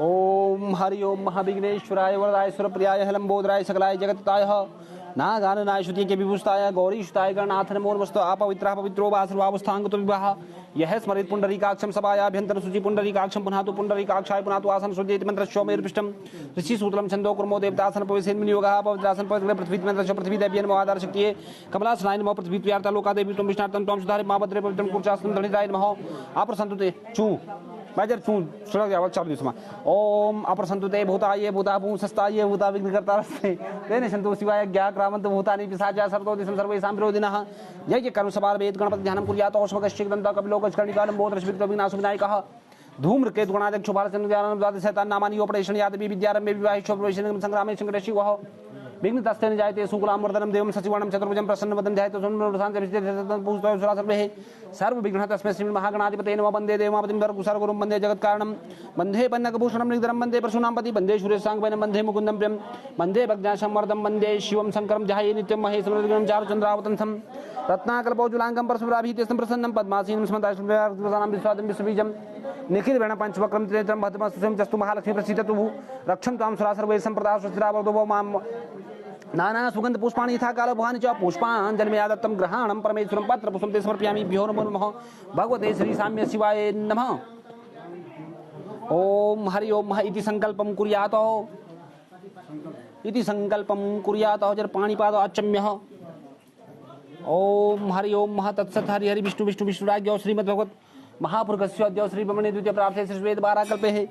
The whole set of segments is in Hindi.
ओम हरि ओम महाविघ्नेश्वराय वरदाय सुरप्रियाय हलंबोधराय सकलाय जगत्ताय नागाननाय श्रुति के विभूषिताय गौरी सुताय गणनाथ नमो नमस्ते अपवित्रः पवित्रो वा सर्वावस्थांगतो विवाह यह स्मरेत् पुंडरीकाक्षं सभायाभ्यंतर शुचि पुंडरीकाक्षं पुनः तु पुंडरीकाक्षाय पुनः तु आसन सुजेति मंत्रश्वमेर्पृष्टं ऋषि सूत्रं छन्दो कुर्मो देवतासन पविसेन योगः पवित्रासन पवित्र पृथ्वी मंत्र पृथ्वी देव्यै नमो आधार शक्तिये कमलासनाय नमो पृथ्वी प्रियार्ता लोका देवी तुम विष्णार्थं त्वं सुधारे महाभद्रे पवित्रं कुर्चास्तं धनिराय नमः अप्रसन्तुते चू बाजार चूं सुलग जावत 4 दिवस में ओम अप्रसन्तुते भूताये भूताभूं सस्ताये भूता विघ्नकर्तारस्ते तेने संतो शिवाय ज्ञा क्रामंत भूतानि पिशाचा सर्वतो दिशं सर्वेषां विरोधिनः यज्ञ कर्म सभार वेद गणपति ध्यानं कुर्यात् औष्मकश्चिदन्त कपिलोकचकर्णिकालं बोधरश्वित्व विनाशो विनायकः धूम्रकेतु गणाध्यक्ष भारत द्वादश शैतान नामानि ऑपरेशन यादवी विद्यारंभे विवाहिष्व प्रवेशन संग्रामे संकटशि वह विघ्नतस्तेन जायते शुक्लांबरधनं देवं सचिवाणं चतुर्भुजं प्रसन्नवदनं ध्यायते सर्वे सर्वविघ्नः तस्मै श्री महागणाधिपतये नमः वन्दे देवमापतिं सर्वगुरुं वन्दे जगत्कारणं वन्दे पन्नकभूषणं निधरं वन्दे परशुनामपति वन्दे शूरेशाङ्गवैनं वन्दे मुकुन्दं प्रियं वन्दे भग्नाशंवर्धं वन्दे शिवं शङ्करं ध्याये नित्यं महेश्वरं चारुचन्द्रावतंसं रत्नाकल्पोज्ज्वलाङ्गं परशुराभितेस्तं प्रसन्नं पद्मासीनं स्मताशुभ्रसानां विश्वादं विश्वबीजं निखिल वेण पंचवक्रम त्रिनेत्रं भद्रमस्तुं जस्तु महालक्ष्मी प्रसीदतु रक्षं त्वां सुरा सर्वैः सम्प्रदाः स्वस्तिरावतो मां नाना सुगंध पुष्पाणि यथा काल भवानि च पुष्पाञ्जलिं यादत्तं ग्रहाणं परमेश्वरं पत्र पुष्पं ते समर्पयामि भ्यो नमो नमः भगवते श्री साम्य शिवाय नमः ओम हरि ओम इति संकल्पं कुर्यात् जर पाणिपाद अचम्यः ओम हरि ओम तत्सत् हरि हरि विष्णु विष्णु विष्णुराज्ञो श्रीमद्भगवत् महापुरुषस्य अद्य श्री ब्रह्मणे द्वितीय प्राप्ते श्रीवेद 12 कल्पे है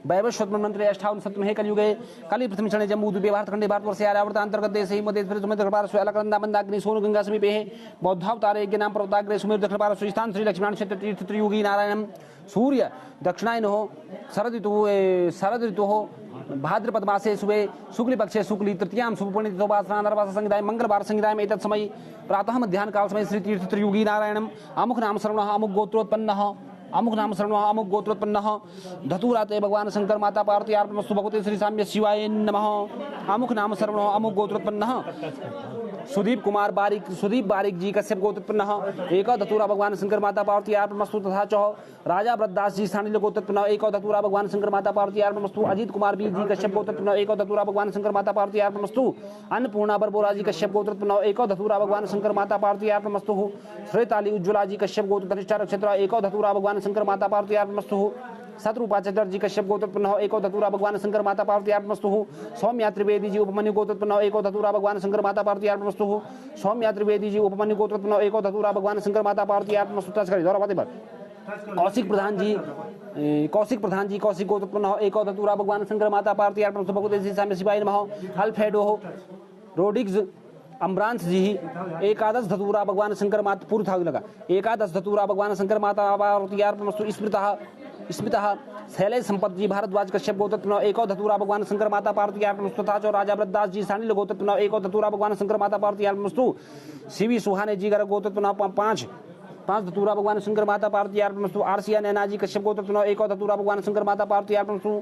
वैवस्वत मंत्रे 58 हे कलयुगे कलि प्रथम क्षणे जम्बूद्वीपे भारतखंडे भारतवर्षे आर्यावर्त अंतर्गत देशे मध्य सुमेर दक्षिण अलकनंदा मंदाग्नि सोन गंगा समीपे है बौद्धावतारे यज्ञ नाम पर्वताग्रे सुमेर दक्षिण पार्श्व स्थान श्री लक्ष्मण क्षेत्र तीर्थ त्रियुगी नारायणम सूर्य दक्षिणायन हो शरद ऋतु हो भाद्रपद मासे सुबह शुक्ल पक्षे शुक्ली तृतीयां शुभपुण्यतिथोपासना संहिताय मंगलवार संहिताय एतत् समय प्रातः मध्याह्न काल समय श्री तीर्थ त्रियुगी नारायणम अमुक नाम श्रवणः अमुक गोत्रोत्पन्नः अमुक नाम श्रवणः अमुक गोत्रोत्पन्नः धतुराते भगवान शंकर माता पार्वती अर्पणमस्तु भगवते श्री साम्य शिवाय नमः अमुक नाम श्रवणः अमुक गोत्रोत्पन्नः सुदीप बारिक जी कश्यप गोत्रोत्पन्नः एक धतुरा भगवान शंकर माता पार्वती अर्पणमस्तु तथा च राजा व्रतदास जी स्थानीय गोत्रोत्पन्नः एक धतुरा भगवान शंकर माता पार्वती अर्पणमस्तु अजीत कुमार बी जी कश्यप गोत्रोत्पन्नः एक धतुरा भगवान शंकर माता पार्वती अर्पणमस्तु अन्नपूर्णा बरबोरा जी कश्यप गोत्रोत्पन्नः एक धतुरा भगवान शंकर माता पार्वती अर्पणमस्तु श्वेताली उज्ज्वला जी कश्यप गोत्र धनिष्ठा नक्षत्र एक धतुरा भगवान शंकर माता पार्वती अर्पणमस्तु शत्रुपाचर जी कश्यप गोत्रोत्पन्नः एको धतुरा भगवान शंकर माता पार्वती अर्पणमस्तु सौम्या त्रिवेदी जी उपमन्यु गोत्रोत्पन्नः एको धतुरा भगवान शंकर माता पार्वती अर्पणमस्तु सौम्या त्रिवेदी जी उपमन्यु गोत्रोत्पन्नः एको धतुरा भगवान शंकर माता पार्वती अर्पणमस्तु तस्करी दौरावती पर कौशिक प्रधान जी कौशिक गोत्रोत्पन्नः एको धतुरा भगवान शंकर माता पार्वती अर्पणमस्तु भगवते श्री साम्य शिवाय नमः अल्फेडो रोडिक्स अम्ब्रांस जी एकादश धतुरा भगवान शंकर माता पूर्व था लगा एकादश धतुरा भगवान शंकर माता पार्वती अर्पणमस्तु स्मृतः शैलेश संपत जी भारद्वाज कश्यप गोत्रोत्पन्नः एको धतुरा भगवान शंकर माता पार्वती अर्पणमस्तु तथा च राजा व्रतदास जी सानिल गोत्रोत्पन्नः एको धतुरा भगवान शंकर माता पार्वती अर्पणमस्तु शिवी सुहाने जी गोत्रोत्पन्नः 5 धतुरा भगवान शंकर माता पार्वती अर्पणमस्तु आरसिया नैना जी कश्यप गोत्रोत्पन्नः एको धतुरा भगवान शंकर माता पार्वती अर्पणमस्तु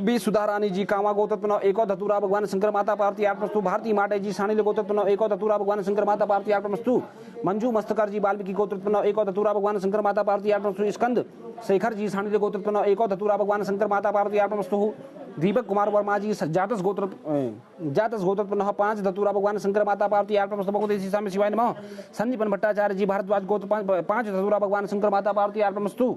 बी सुधारानी जी कामा गोत्रोत्पन्नः एको धतुरा भगवान शंकर माता पार्वती अर्पणमस्तु भारती माटे जी सानिल गोत्रोत्पन्नः एको धतुरा भगवान शंकर माता पार्वती अर्पणमस्तु मंजू मस्तकर जी वाल्मीकि गोत्रोत्पन्नः एको धतुरा भगवान शंकर माता पार्वती अर्पणमस्तु स्कंद शेखर जी सानिल गोत्रोत्पन्नः एको धतुरा भगवान शंकर माता पार्वती अर्पणमस्तु दीपक कुमार वर्मा जी जातस गोत्रोत्पन्नः 5 धतुरा भगवान शंकर माता पार्वती अर्पणमस्तु भगवते श्री साम्य शिवाय नमः संदीपन भट्टाचार्य जी भारद्वाज गोत्र 5 धतुरा भगवान शंकर माता पार्वती अर्पणमस्तु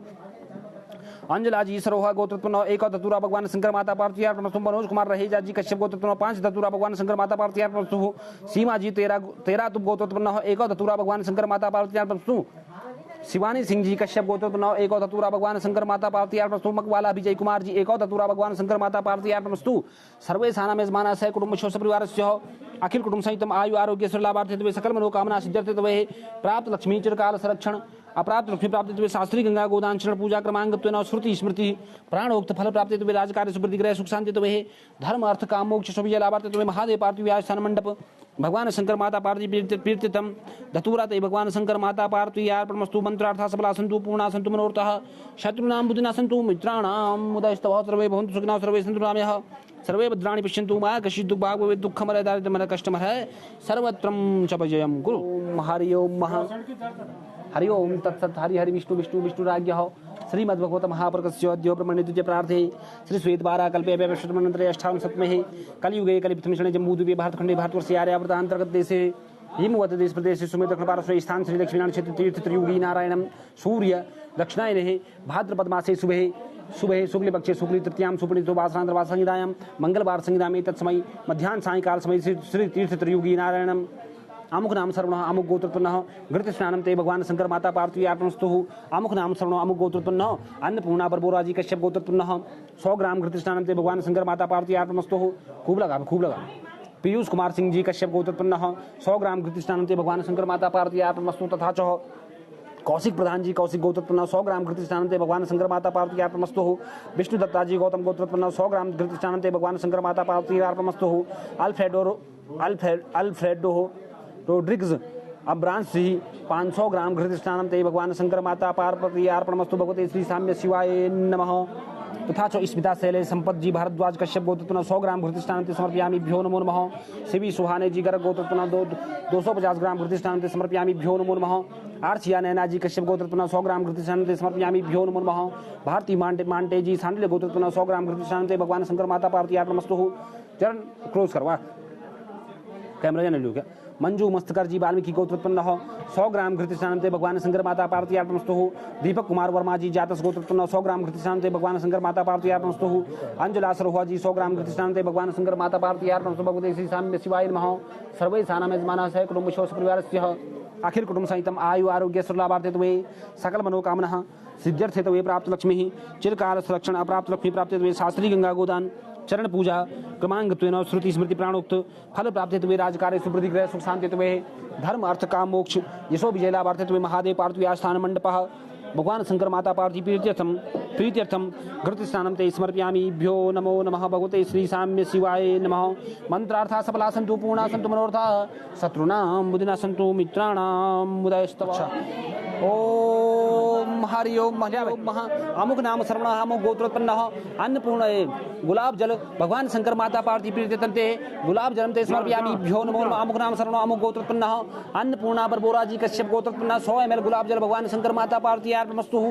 अंजला जी सरोहा गोत्रोत्पन्नः एक धतुरा भगवान शंकर माता पार्वती अर्पणमस्तु मनोज कुमार रहेजा जी कश्यप गोत्रोत्पन्नः 5 धतुरा भगवान शंकर माता पार्वती अर्पणमस्तु सीमा जी 13 तुम गोत्रोत्पन्नः एक धतुरा भगवान शंकर माता पार्वती अर्पणमस्तु शिवानी सिंह जी कश्यप गोत्रोत्पन्नः एक धतुरा भगवान शंकर माता पार्वती अर्पणमस्तु मकवाला विजय कुमार जी एक धतुरा भगवान शंकर माता पार्वती अर्पणमस्तु सर्वे साना मेजमाना सह कुटुंब शोष परिवारस्य अखिल कुटुंब सहितम आयु आरोग्य लाभार्थित्वे सकल मनोकामना सिद्ध्यर्थत्वे प्राप्त लक्ष्मी चिरकाल संरक्षण अप्राप्त लक्ष्मी प्राप्ति शास्त्री गंगा गोदान शरण पूजा क्रमांक श्रुति स्मृति प्राणोक्त फल प्राप्ति राजकार्य सुवृद्धि ग्रह सुख शांति धर्म अर्थ काम मोक्ष सौविजय लाभार्थ महादेव पार्थिव स्थान मंडप भगवान शंकर माता पार्वती प्रीतितम धतूरा ते भगवान शंकर माता पार्वती अर्पणमस्तु मंत्रार्था सफला सन्तु पूर्णा सन्तु मनोरथः शत्रूणां बुद्धिना सन्तु मित्राणां मुदस्तव सर्वे भवन्तु सुखिनः सर्वे सन्तु निरामयाः सर्वे भद्राणि पश्यन्तु मा कश्चित् दुःखभाग् भवेत् दुःखमरय दारिद्र्यमरय कष्टमरय सर्वत्रं च विजयं कुरु। हरि ओम हरि ओम तत्सत् हरि हरि विष्णु विष्णु विष्णुराज्ञः श्रीमद्भगवत महापुरुषस्य अद्य ब्रह्मणे द्वितीय प्रार्थे श्री श्वेत 12 कल्पे वैवस्वतमन्वन्तरे अष्टावन्न सप्तमे कलियुगे कलिप्रथमशणे जम्बूद्वीपे भारतखण्डे भारतवर्षे आर्यावर्त अंतर्गत देशे हिमवत देश प्रदेश सुमेध दक्षिण पार्श्वे स्थान श्री दक्षिणायन क्षेत्र तीर्थ त्रियुगी नारायणम सूर्य दक्षिणायने भाद्रपद मासे सुबह शुक्ल पक्षे शुक्ल तृतीयां सुपणितो वासरांतर्वास संहितायां मंगलवार संहिता में तत्समय मध्याह्न सायंकाल समय श्री तीर्थ त्रियुगी नारायणम अमुक नाम श्रवण अमुक गोत्रोत्पन्न घृत स्नानम ते भगवान शंकर माता पार्वती अर्पणस्तु अमुक नाम श्रवण अमुक गोत्रोत्पन्न अन्नपूर्णा बरबोराजी कश्यप गोत्रोत्पन्न 100 ग्राम घृत स्नानम ते भगवान शंकर माता पार्वती अर्पणस्तु खूब लगा पीयूष कुमार सिंह जी कश्यप गोत्रोत्पन्न 100 ग्राम घृत स्नानम ते भगवान शंकर माता पार्वती अर्पणस्तु तथा च कौशिक प्रधान जी कौशिक गोत्रोत्पन्न 100 ग्राम घृत स्नानम ते भगवान शंकर माता पार्वती अर्पणस्तु विष्णु दत्ता जी गौतम गोत्रोत्पन्न 100 ग्राम घृत स्नानम ते भगवान शंकर माता पार्वती अर्पणस्तु अल्फ्रेडो रोड्रिग्स अब्रांस जी 500 ग्राम घृत स्नानम ते भगवान शंकर माता पार्वती अर्पणमस्तु भगवते श्री साम्य शिवाय नमः तथा च स्मिता शैलेश संपत जी भारद्वाज कश्यप गोत्रोत्पन्न 100 ग्राम घृत स्नानम ते समर्पयामि भ्यो नमो नमः शिवी सुहाने जी गर्ग गोत्रोत्पन्न 250 ग्राम घृत स्नानम ते समर्पयामि भ्यो नमो नमः आर्चिया नैना जी कश्यप गोत्रोत्पन्न 100 ग्राम घृत स्नानम ते समर्पयामि भ्यो नमो नमः भारती मांटे जी सांडल्य गोत्रोत्पन्न 100 ग्राम घृत स्नानम ते भगवान शंकर माता पार्वती अर्पणमस्तु चरण क्लोज करवा कैमरा जाने लो क्या मंजू मस्तकर जी वाल्मीकि गोत्रोत्पन्न 100 ग्राम घृत स्नानम ते भगवान शंकर माता पार्वती अर्पणमस्तु दीपक कुमार वर्मा जी जातस गोत्रोत्पन्न 100 ग्राम घृत स्नानम ते भगवान शंकर माता पार्वती अर्पणमस्तु अंजुला सरोहा जी 100 ग्राम घृत स्नानम ते भगवान शंकर माता पार्वती अर्पणमस्तु भगवते श्री साम्य शिवाय नमः सर्वे सानाम यजमानः सह कुटुम्बशो परिवारस्य अखिल कुटुंब सहितम आयु आरोग्य सुलाभार्थित्वे सकल मनोकामनः सिद्ध्यर्थेत्वे प्राप्त लक्ष्मीः चिरकाल सुरक्षण अप्राप्त लक्ष्मी प्राप्तित्वे शास्त्री गंगा गोदान चरण पूजा क्रमांगत्वेन श्रुति स्मृति प्राणोक्त फल प्राप्तित्वे राजकार्य सुवृद्धि ग्रह सुख शांतित्वे धर्म अर्थ काम मोक्ष यशो विजय लाभार्थित्वे महादेव पार्थिव आस्थान मंडपः भगवान शंकर माता पार्वती प्रीत्यर्थम घृत स्नानम ते समर्पयामि भ्यो नमो नमः भगवते श्री साम्य शिवाय नमः मंत्रार्था सफला सन्तु पूर्णा सन्तु मनोरथा शत्रुणां बुद्धिना सन्तु मित्राणां मुदयस्तव ओम हरि ओम महा अमुक नाम श्रवण अमुक गोत्रोत्पन्न अन्नपूर्ण गुलाब जल भगवान शंकर माता पार्वती प्रीत्यर्थम गुलाब जलम ते समर्पयामि भ्यो नमो नमः अमुक नाम श्रवण अमुक गोत्रोत्पन्न अन्नपूर्णा बरबोरा जी कश्यप गोत्रोत्पन्न 100 ml गुलाब जल भगवान शंकर माता पार्वती अर्पणमस्तु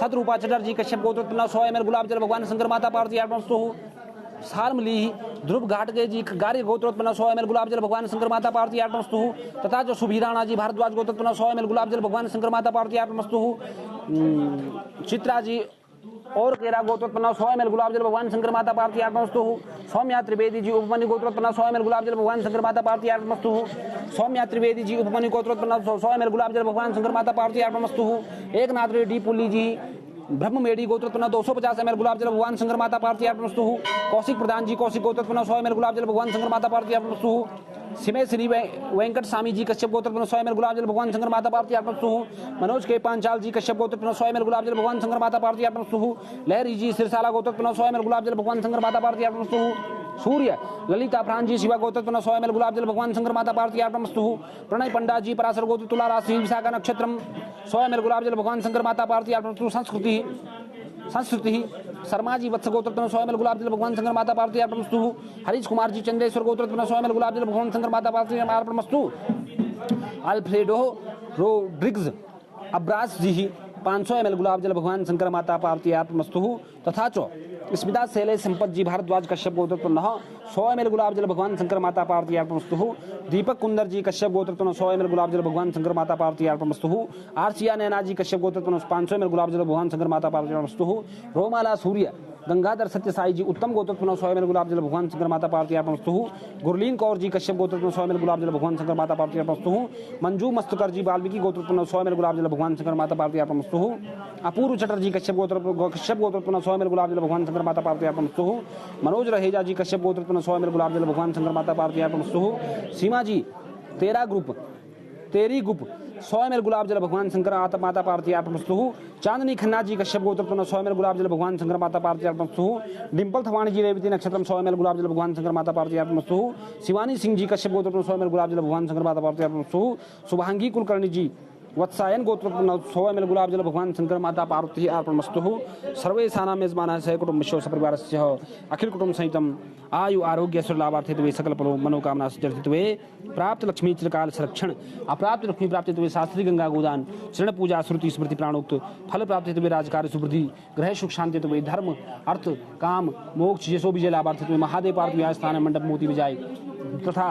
शत्रुपा चटर्जी कश्यप गोत्रोत्पन्न 100 ml गुलाब जल भगवान शंकर माता पार्वती अर्पणमस्तु सारमली ध्रुव घाटगे जी गार्य गोत्रोत्पन्न 100 ml गुलाब जल भगवान शंकर माता पार्वती अर्पणमस्तु तथा जो सुभीराणा जी भारद्वाज गोत्रोत्पन्न 100 ml गुलाब जल भगवान शंकर माता पार्वती अर्पणमस्तु चित्रा जी और केरा गोत्रोत्पन्न 100 ml गुलाब जल भगवान शंकर माता पार्वती अर्पणमस्तु सौम्या त्रिवेदी जी उपमन्यु गोत्रोत्पन्न 100 ml गुलाब जल भगवान शंकर माता पार्वती अर्पणमस्तु सौम्या त्रिवेदी जी उपमन्यु गोत्रोत्पन्न 100 ml गुलाब जल भगवान शंकर माता पार्वती अर्पणमस्तु एकनाथ रेड्डी पुल्ली जी ब्रह्ममेडी गोत्रोत्पन्न 250 ml गुलाब जल भगवान शंकर माता पार्वती अर्पणमस्तु कौशिक प्रधान जी कौशिक गोत्रोत्पन्न 100 ml गुलाब जल भगवान शंकर माता पार्वती अर्पणमस्तु सिमे श्री वेंकट स्वामी जी कश्यप गोत्रोत्पन्न 100 ml गुलाब जल भगवान शंकर माता पार्वती अर्पणमस्तु मनोज के पांचाल जी कश्यप गोत्रोत्पन्न 100 ml गुलाब जल भगवान शंकर माता पार्वती अर्पणमस्तु लहरी जी सिरसाला गोत्रोत्पन्न 100 ml गुलाब जल भगवान शंकर माता पार्वती अर्पणमस्तु सूर्य ललिता प्राण जी शिवा गोत्रोत्पन्न 100 ml गुलाब जल भगवान शंकर माता पार्वती अर्पणमस्तु प्रणय पंडा जी पराशर गोत्र तुला राशि विशाखा नक्षत्रम 100 ml गुलाब जल भगवान शंकर माता पार्वती अर्पणमस्तु संस्कृति शर्मा जी वत्स गोत्रोत्पन्न 100 ml गुलाब जल भगवान शंकर माता पार्वती अर्पणमस्तु हरीश कुमार जी चंद्रेश्वर गोत्रोत्पन्न 100 ml गुलाब जल भगवान शंकर माता पार्वती अर्पणमस्तु अल्फ्रेडो रोड्रिग्स अब्रास जी 500 ml गुलाब जल भगवान शंकर माता पार्वती अर्पणमस्तु तथा च स्मिता शैलेश संपत जी भारद्वाज कश्यप गोत्रोत्पन्न 100 ml गुलाब जल भगवान शंकर माता पार्वती अर्पणमस्तु दीपक कुंदर जी कश्यप गोत्रोत्पन्न 100 ml गुलाब जल भगवान शंकर माता पार्वती अर्पणमस्तु आर्चिया नैना जी कश्यप गोत्रोत्पन्न 500 ml गुलाब जल भगवान शंकर माता पार्वती अर्पणमस्तु रोमाला सूर्य गंगाधर सत्य साई जी उत्तम गोत्रोत्पन्न 100 ml गुलाब जल भगवान शंकर माता पार्वती अर्पणमस्तु गुरलीन कौर जी कश्यप गोत्रोत्पन्न 100 ml गुलाब जल भगवान शंकर माता पार्वती अर्पणमस्तु मंजू मस्तकर जी वाल्मीकि गोत्रोत्पन्न 100 ml गुलाब जल भगवान शंकर माता पार्वती अर्पणमस्तु अपूर्व चटर्जी कश्यप गोत्रोत्पन्न 100 ml गुलाब जल भगवान शंकर माता पार्वती अर्पणमस्तु मनोज रहेजा जी कश्यप गोत्रोत्पन्न 100 ml गुलाब जल भगवान शंकर माता पार्वती अर्पणमस्तु सीमा जी तेरी गुप 100 ml गुलाब जल भगवान शंकर माता पार्वती अर्पणमस्तु चांदनी खन्ना जी कश्यप गोत्रोत्पन्न 100 ml गुलाब जल भगवान शंकर माता पार्वती अर्पणमस्तु डिंपल थवाणी जी रेवती नक्षत्रम 100 ml गुलाब जल भगवान शंकर माता पार्वती अर्पणमस्तु शिवानी सिंह जी कश्यप गोत्रोत्पन्न 100 ml गुलाब जल भगवान शंकर माता पार्वती अर्पणमस्तु शुभांगी कुलकर्णी जी वत्सायन गोत्रोत्पन्नोत्सव एम गुलाब जल भगवान शंकर माता पार्वती अर्पणमस्तु सर्वेषां मेजमानः सह कुटुम्बस्य सपरिवारस्य अखिल कुटुंब सहितम् आयु आरोग्य लाभार्थित्वे सकल मनोकामना सिद्ध्यर्थित्वे प्राप्त लक्ष्मी चिरकाल संरक्षण अप्राप्त लक्ष्मी प्राप्तित्वे शास्त्री गंगा गोदान शरण पूजा श्रुति स्मृति प्राणोक्त फल प्राप्तित्वे राजकार्य सुवृद्धि ग्रह सुख शांतित्वे धर्म अर्थ काम मोक्ष यशो विजय लाभार्थित्वे महादेव पार्वती स्थान मंडप मोती विजय तथा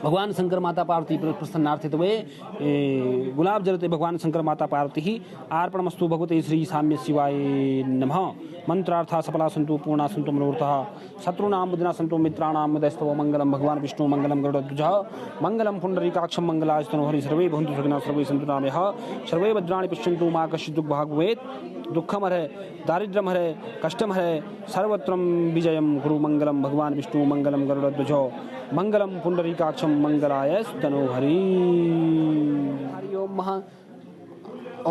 भगवान शंकर माता पार्वती प्रसन्नार्थित्वे गुलाब जलते भगवान शंकर माता पार्वती अर्पणमस्तु भगवते श्री साम्य शिवाय नमः। मंत्रार्था सफला सन्तु पूर्णा सन्तु मनोरथः शत्रूणां बुद्धिना सन्तु मित्राणां मदस्तव मंगलम भगवान विष्णु मंगलम गरुडध्वजः मंगलम पुंडरीकाक्षं मंगलास्तनो हरि सर्वे भवन्तु सुखिनः सर्वे सन्तु नामयः सर्वे भद्राणि पश्यन्तु मा कश्चित् दुःखभाग् भवेत् दुःखम हरे दारिद्र्यम हरे कष्टम हरे सर्वत्र विजयम गुरु मंगलम भगवान विष्णु मंगलम गरुडध्वजो मंगलम पुंडरीकाक्षम मंगलाय स्तनो हरि हरि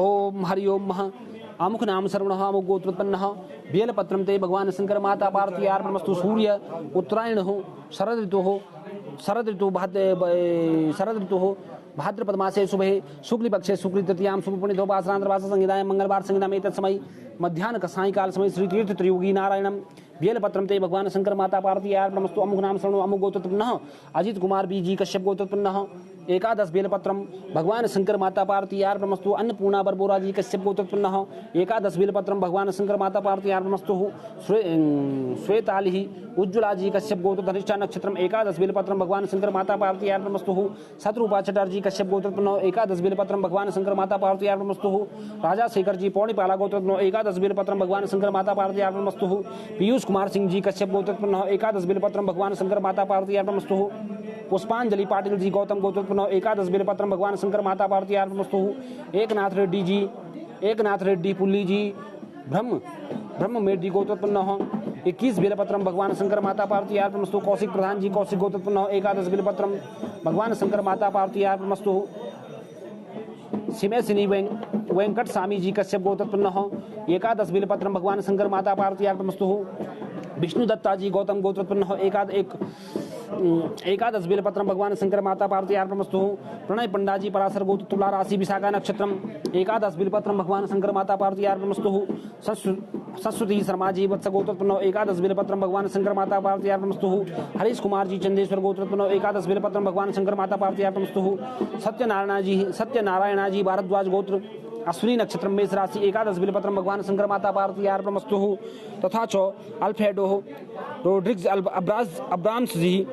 ओम हरि ओम महा अमुख नाम सर्वणः अमुक गोत्रोत्पन्नः बेलपत्रम ते भगवान शंकर माता पार्वती अर्पणमस्तु सूर्य उत्तरायण हो शरद ऋतु हो भाद्रपद मासे शुभे शुक्ल पक्षे शुक्ल तृतीयां शुभ पुण्य धोपासनांतरवास संहितायां मंगलवार संहिता में तत्समय मध्याह्न का सायंकाल समय श्री तीर्थ त्रियोगी नारायणम बेलपत्रम ते भगवान शंकर माता पार्वती अर्पणमस्तु अमुक नाम शरणो अमुक गोत्रोत्पन्नः अजित कुमार बीजी कश्यप गोत्रोत्पन्नः एकादश बेलपत्रम भगवान शंकर माता पार्वती अर्पणमस्तु अन्नपूर्णा बरबोरा जी कश्यप गोत्रोत्पन्नः एकादश बेलपत्रम भगवान शंकर माता पार्वती अर्पणमस्तु श्वेताली उज्ज्वला जी कश्यप गोत्र धनिष्ठा नक्षत्रम एकादश बेलपत्रम भगवान शंकर माता पार्वती अर्पणमस्तु शत्रुपा चटर्जी कश्यप गोत्रोत्पन्नः एकादश बेलपत्रम भगवान शंकर माता पार्वती अर्पणमस्तु राजा शेखर जी पौणिपाला गोत्रोत्पन्नः एकादश बेलपत्रम भगवान शंकर माता पार्वती अर्पणमस्तु पीयूष कुमार सिंह जी कश्यप गोत्रोत्पन्नः एकादश बेलपत्रम भगवान शंकर माता पार्वती अर्पणमस्तु पुष्पांजलि पाटिल जी गौतम गोत्रोत्पन्नः एकादश बेलपत्रम भगवान शंकर माता पार्वती अर्पणमस्तु एकनाथ रेड्डी पुल्ली जी ब्रह्म मेड्डी गोत्रोत्पन्नः 21 बेलपत्रम भगवान शंकर माता पार्वती अर्पणमस्तु कौशिक प्रधान जी कौशिक गोत्रोत्पन्नः एकादश बेलपत्रम भगवान शंकर माता पार्वती अर्पणमस्तु सिमेसिनी वेंकट स्वामी जी कश्यप गोत्रोत्पन्नः एकादश बेलपत्रम भगवान शंकर माता पार्वती अर्पणमस्तु विष्णु दत्ता जी गौतम गोत्रोत्पन्नः एकादश बेलपत्रम भगवान शंकर माता पार्वती अर्पणमस्तु प्रणय पंडा जी पराशर गोत्र तुला राशि विशाखा नक्षत्रम एकादश बेलपत्रम भगवान शंकर माता पार्वती अर्पणमस्तु सरस्वती शर्मा जी वत्स गोत्रोत्पन्नः एकादश बेलपत्रम भगवान शंकर माता पार्वती अर्पणमस्तु हरीश कुमार जी चंदेश्वर गोत्रोत्पन्नः एकादश बेलपत्रम भगवान शंकर माता पार्वती अर्पणमस्तु सत्यनारायण जी भारद्वाज गोत्र अश्विनी नक्षत्र मेष राशि एकादश बेलपत्रम भगवान शंकर माता पार्वती अर्पणमस्तु तथा च अल्फ्रेडो रोड्रिग्स अब्राम्स जी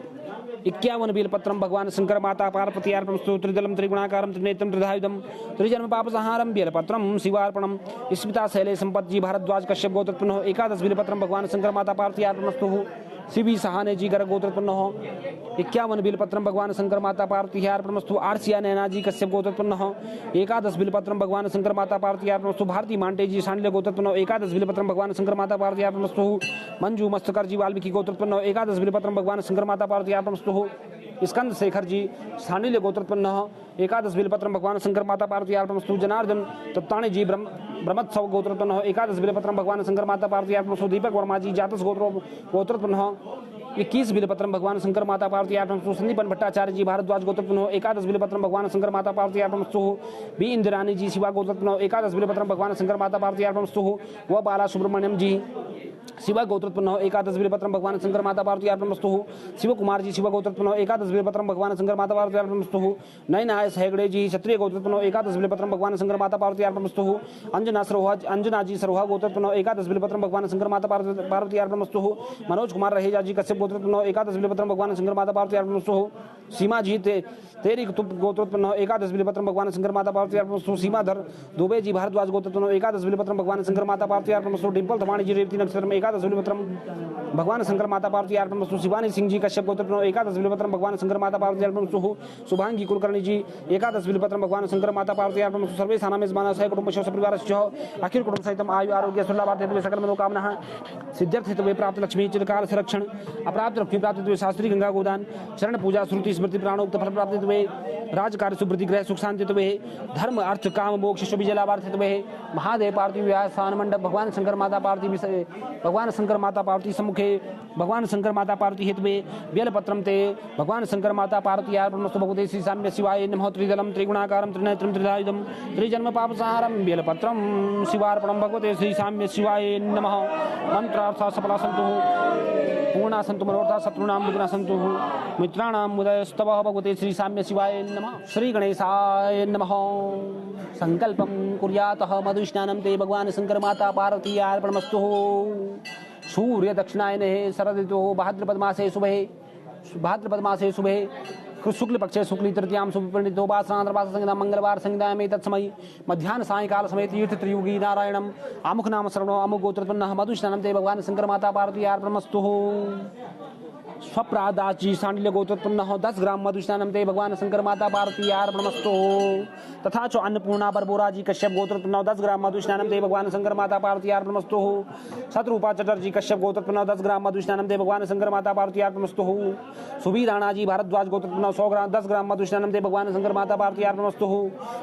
51 बेलपत्रम भगवान शंकर माता पार्वती अर्पणमस्तु त्रिदलम त्रिगुणाकारम त्रिनेत्रम त्रिधायुधम त्रिजन्म पापसंहारम बेलपत्रम शिवार्पणम स्मिता शैले संपत जी भारद्वाज कश्यप गोत्रोत्पन्नः एकादश बेलपत्रम भगवान शंकर माता पार्वती अर्पणमस्तु शिवी सहाने जी गर्ग गोत्रोत्पन्नः 51 बेलपत्रम भगवान शंकर माता पार्वती अर्पणमस्तु आरसिया नैना जी कश्यप गोत्रोत्पन्नः एकादश बेलपत्रम भगवान शंकर माता पार्वती अर्पणमस्तु भारती मांटे जी सांडल्य गोत्रोत्पन्नः एकादश बेलपत्रम भगवान शंकर माता पार्वती अर्पणमस्तु मंजू मस्तकर जी वाल्मीकि गोत्रोत्पन्नः एकादश बेलपत्रम भगवान शंकर माता पार्वती अर्पणमस्तु स्कंद शेखर जी सांडिल्य गोत्रोत्पन्नः एकादश बेलपत्रम भगवान शंकर माता पार्वती अर्पणमस्तु जनार्दन तत्ताणी जी ब्रह्मोत्सव गोत्रोत्पन्नः एकादश बेलपत्रम भगवान शंकर माता पार्वती अर्पणमस्तु दीपक वर्मा जी जातस गोत्रोत्पन्नः 21 बेलपत्रम भगवान शंकर माता पार्वती अर्पणमस्तु संदीपन भट्टाचार्य जी भारद्वाज गोत्रोत्पन्नः एकादश बेलपत्रम भगवान शंकर माता पार्वती अर्पणमस्तु बी इंदिरानी जी शिवा गोत्रोत्पन्नः एकादश बेलपत्रम भगवान शंकर माता पार्वती अर्पणमस्तु व बाला सुब्रमण्यम जी शिव गोत्रोत्पन्नः एकादश बेलपत्रम भगवान शंकर माता पार्वती अर्पणमस्तु शिव कुमार जी शिव गोत्रोत्पन्नः एकादश बेलपत्रम भगवान शंकर माता पार्वती अर्पणमस्तु नयनायस हेगड़े जी क्षत्रिय गोत्रोत्पन्नः एकादश बेलपत्रम भगवान शंकर माता पार्वती अर्पणमस्तु अंजना जी सरोहा गोत्रोत्पन्नः एकादश बेलपत्रम भगवान शंकर माता पार्वती अर्पणमस्तु मनोज कुमार रहेजा जी कश्यप गोत्रोत्पन्नः एकादश बेलपत्रम भगवान शंकर माता पार्वती अर्पणमस्तु सीमा जी तेरी गोत्रोत्पन्नः एकादश बेलपत्रम भगवान शंकर माता पार्वती अर्पणमस्तु सीमाधर दुबे जी भारद्वाज गोत्रोत्पन्नः एकादश बेलपत्रम भगवान शंकर माता पार्वती अर्पणमस्तु डिंपल धमाणी जी रेवती नक्षत्र एकादश बेलपत्रम भगवान शंकर माता पार्वती अर्पणमस्तु शिवानी सिंह जी कश्यप गोत्रोत्पन्नः एकादश बेलपत्रम भगवान शंकर माता पार्वती अर्पणमस्तु शुभांगी कुलकर्णी जी एकादश बेलपत्रम भगवान शंकर माता पार्वती अर्पणमस्तु सर्वे साना मेजमानः सह कुटुंबस्य सपरिवारस्य अखिल कुटुंब सहितम् आयु आरोग्य सुलभार्थेतु सकल मनोकामनाः सिद्ध्यर्थेतु चिरकाल प्राप्त लक्ष्मी चिरकाल संरक्षण अप्राप्त लक्ष्मी प्राप्तित्वे शास्त्री गंगा गोदान चरण पूजा श्रुति स्मृति प्राणोक्त फल प्राप्तित्वे राजकार्य सुवृद्धि ग्रह सुख शांति तुवे धर्म अर्थ काम मोक्ष शुभ जलावार्थ तुवे महादेव पार्थिव विवाह स्थान मंडप भगवान शंकर माता पार्वती भगवान शंकर माता पार्वती सम्मुखे भगवान शंकर माता पार्वती हेतुवे बेलपत्रम ते भगवान शंकर माता पार्वती अर्पणमस्तु भगवते श्री साम्य शिवाय नमः त्रिदलम त्रिगुणाकारम त्रिनेत्रम त्रिधायुधम त्रिजन्म पापसारम बेलपत्रम शिवार्पणम भगवते श्री साम्य शिवाय नमः मंत्रार्थ सफला सन्तु पूर्णा सन्तु मनोरथा शत्रुणां विघ्ना सन्तु मित्राणां मुदयस्तवः भगवते श्री साम्य शिवाय नमः श्री गणेशाय नमः संकल्पं कुर्यातः मधुस्नानं ते भगवान शंकर माता पार्वती अर्पणमस्तु सूर्य दक्षिणायने शरद ऋतु भाद्रपद मासे शुभे शुक्ल पक्षे शुक्ली तृतीयां सुपरिणितो वासनांतरवास संज्ञा मंगलवार संज्ञा में तत्समय मध्याह्न सायंकाल समय तीर्थ त्रियुगी नारायणम अमुख नाम शरणो अमुक गोत्रपन्नः मधुस्नानं ते भगवान शंकर माता पार्वती अर्पणमस्तु स्वप्रादाची सांडिल्य गोत्रोत्पन्नः 10 ग्राम मधुस्नानं ते भगवान शंकर माता पार्वती अर्पणमस्तु तथा च अन्नपूर्णा बरबोरा जी कश्यप गोत्रोत्पन्नः 10 ग्राम मधुस्नानं ते भगवान शंकर माता पार्वती अर्पणमस्तु शत्रुपा चटर्जी कश्यप गोत्रोत्पन्नः 10 ग्राम मधुस्नानं ते भगवान शंकर माता पार्वती अर्पणमस्तु सुबी राणा जी भारद्वाज गोत्रोत्पन्नः 10 ग्राम मधुस्नानं ते भगवान शंकर माता पार्वती अर्पणमस्तु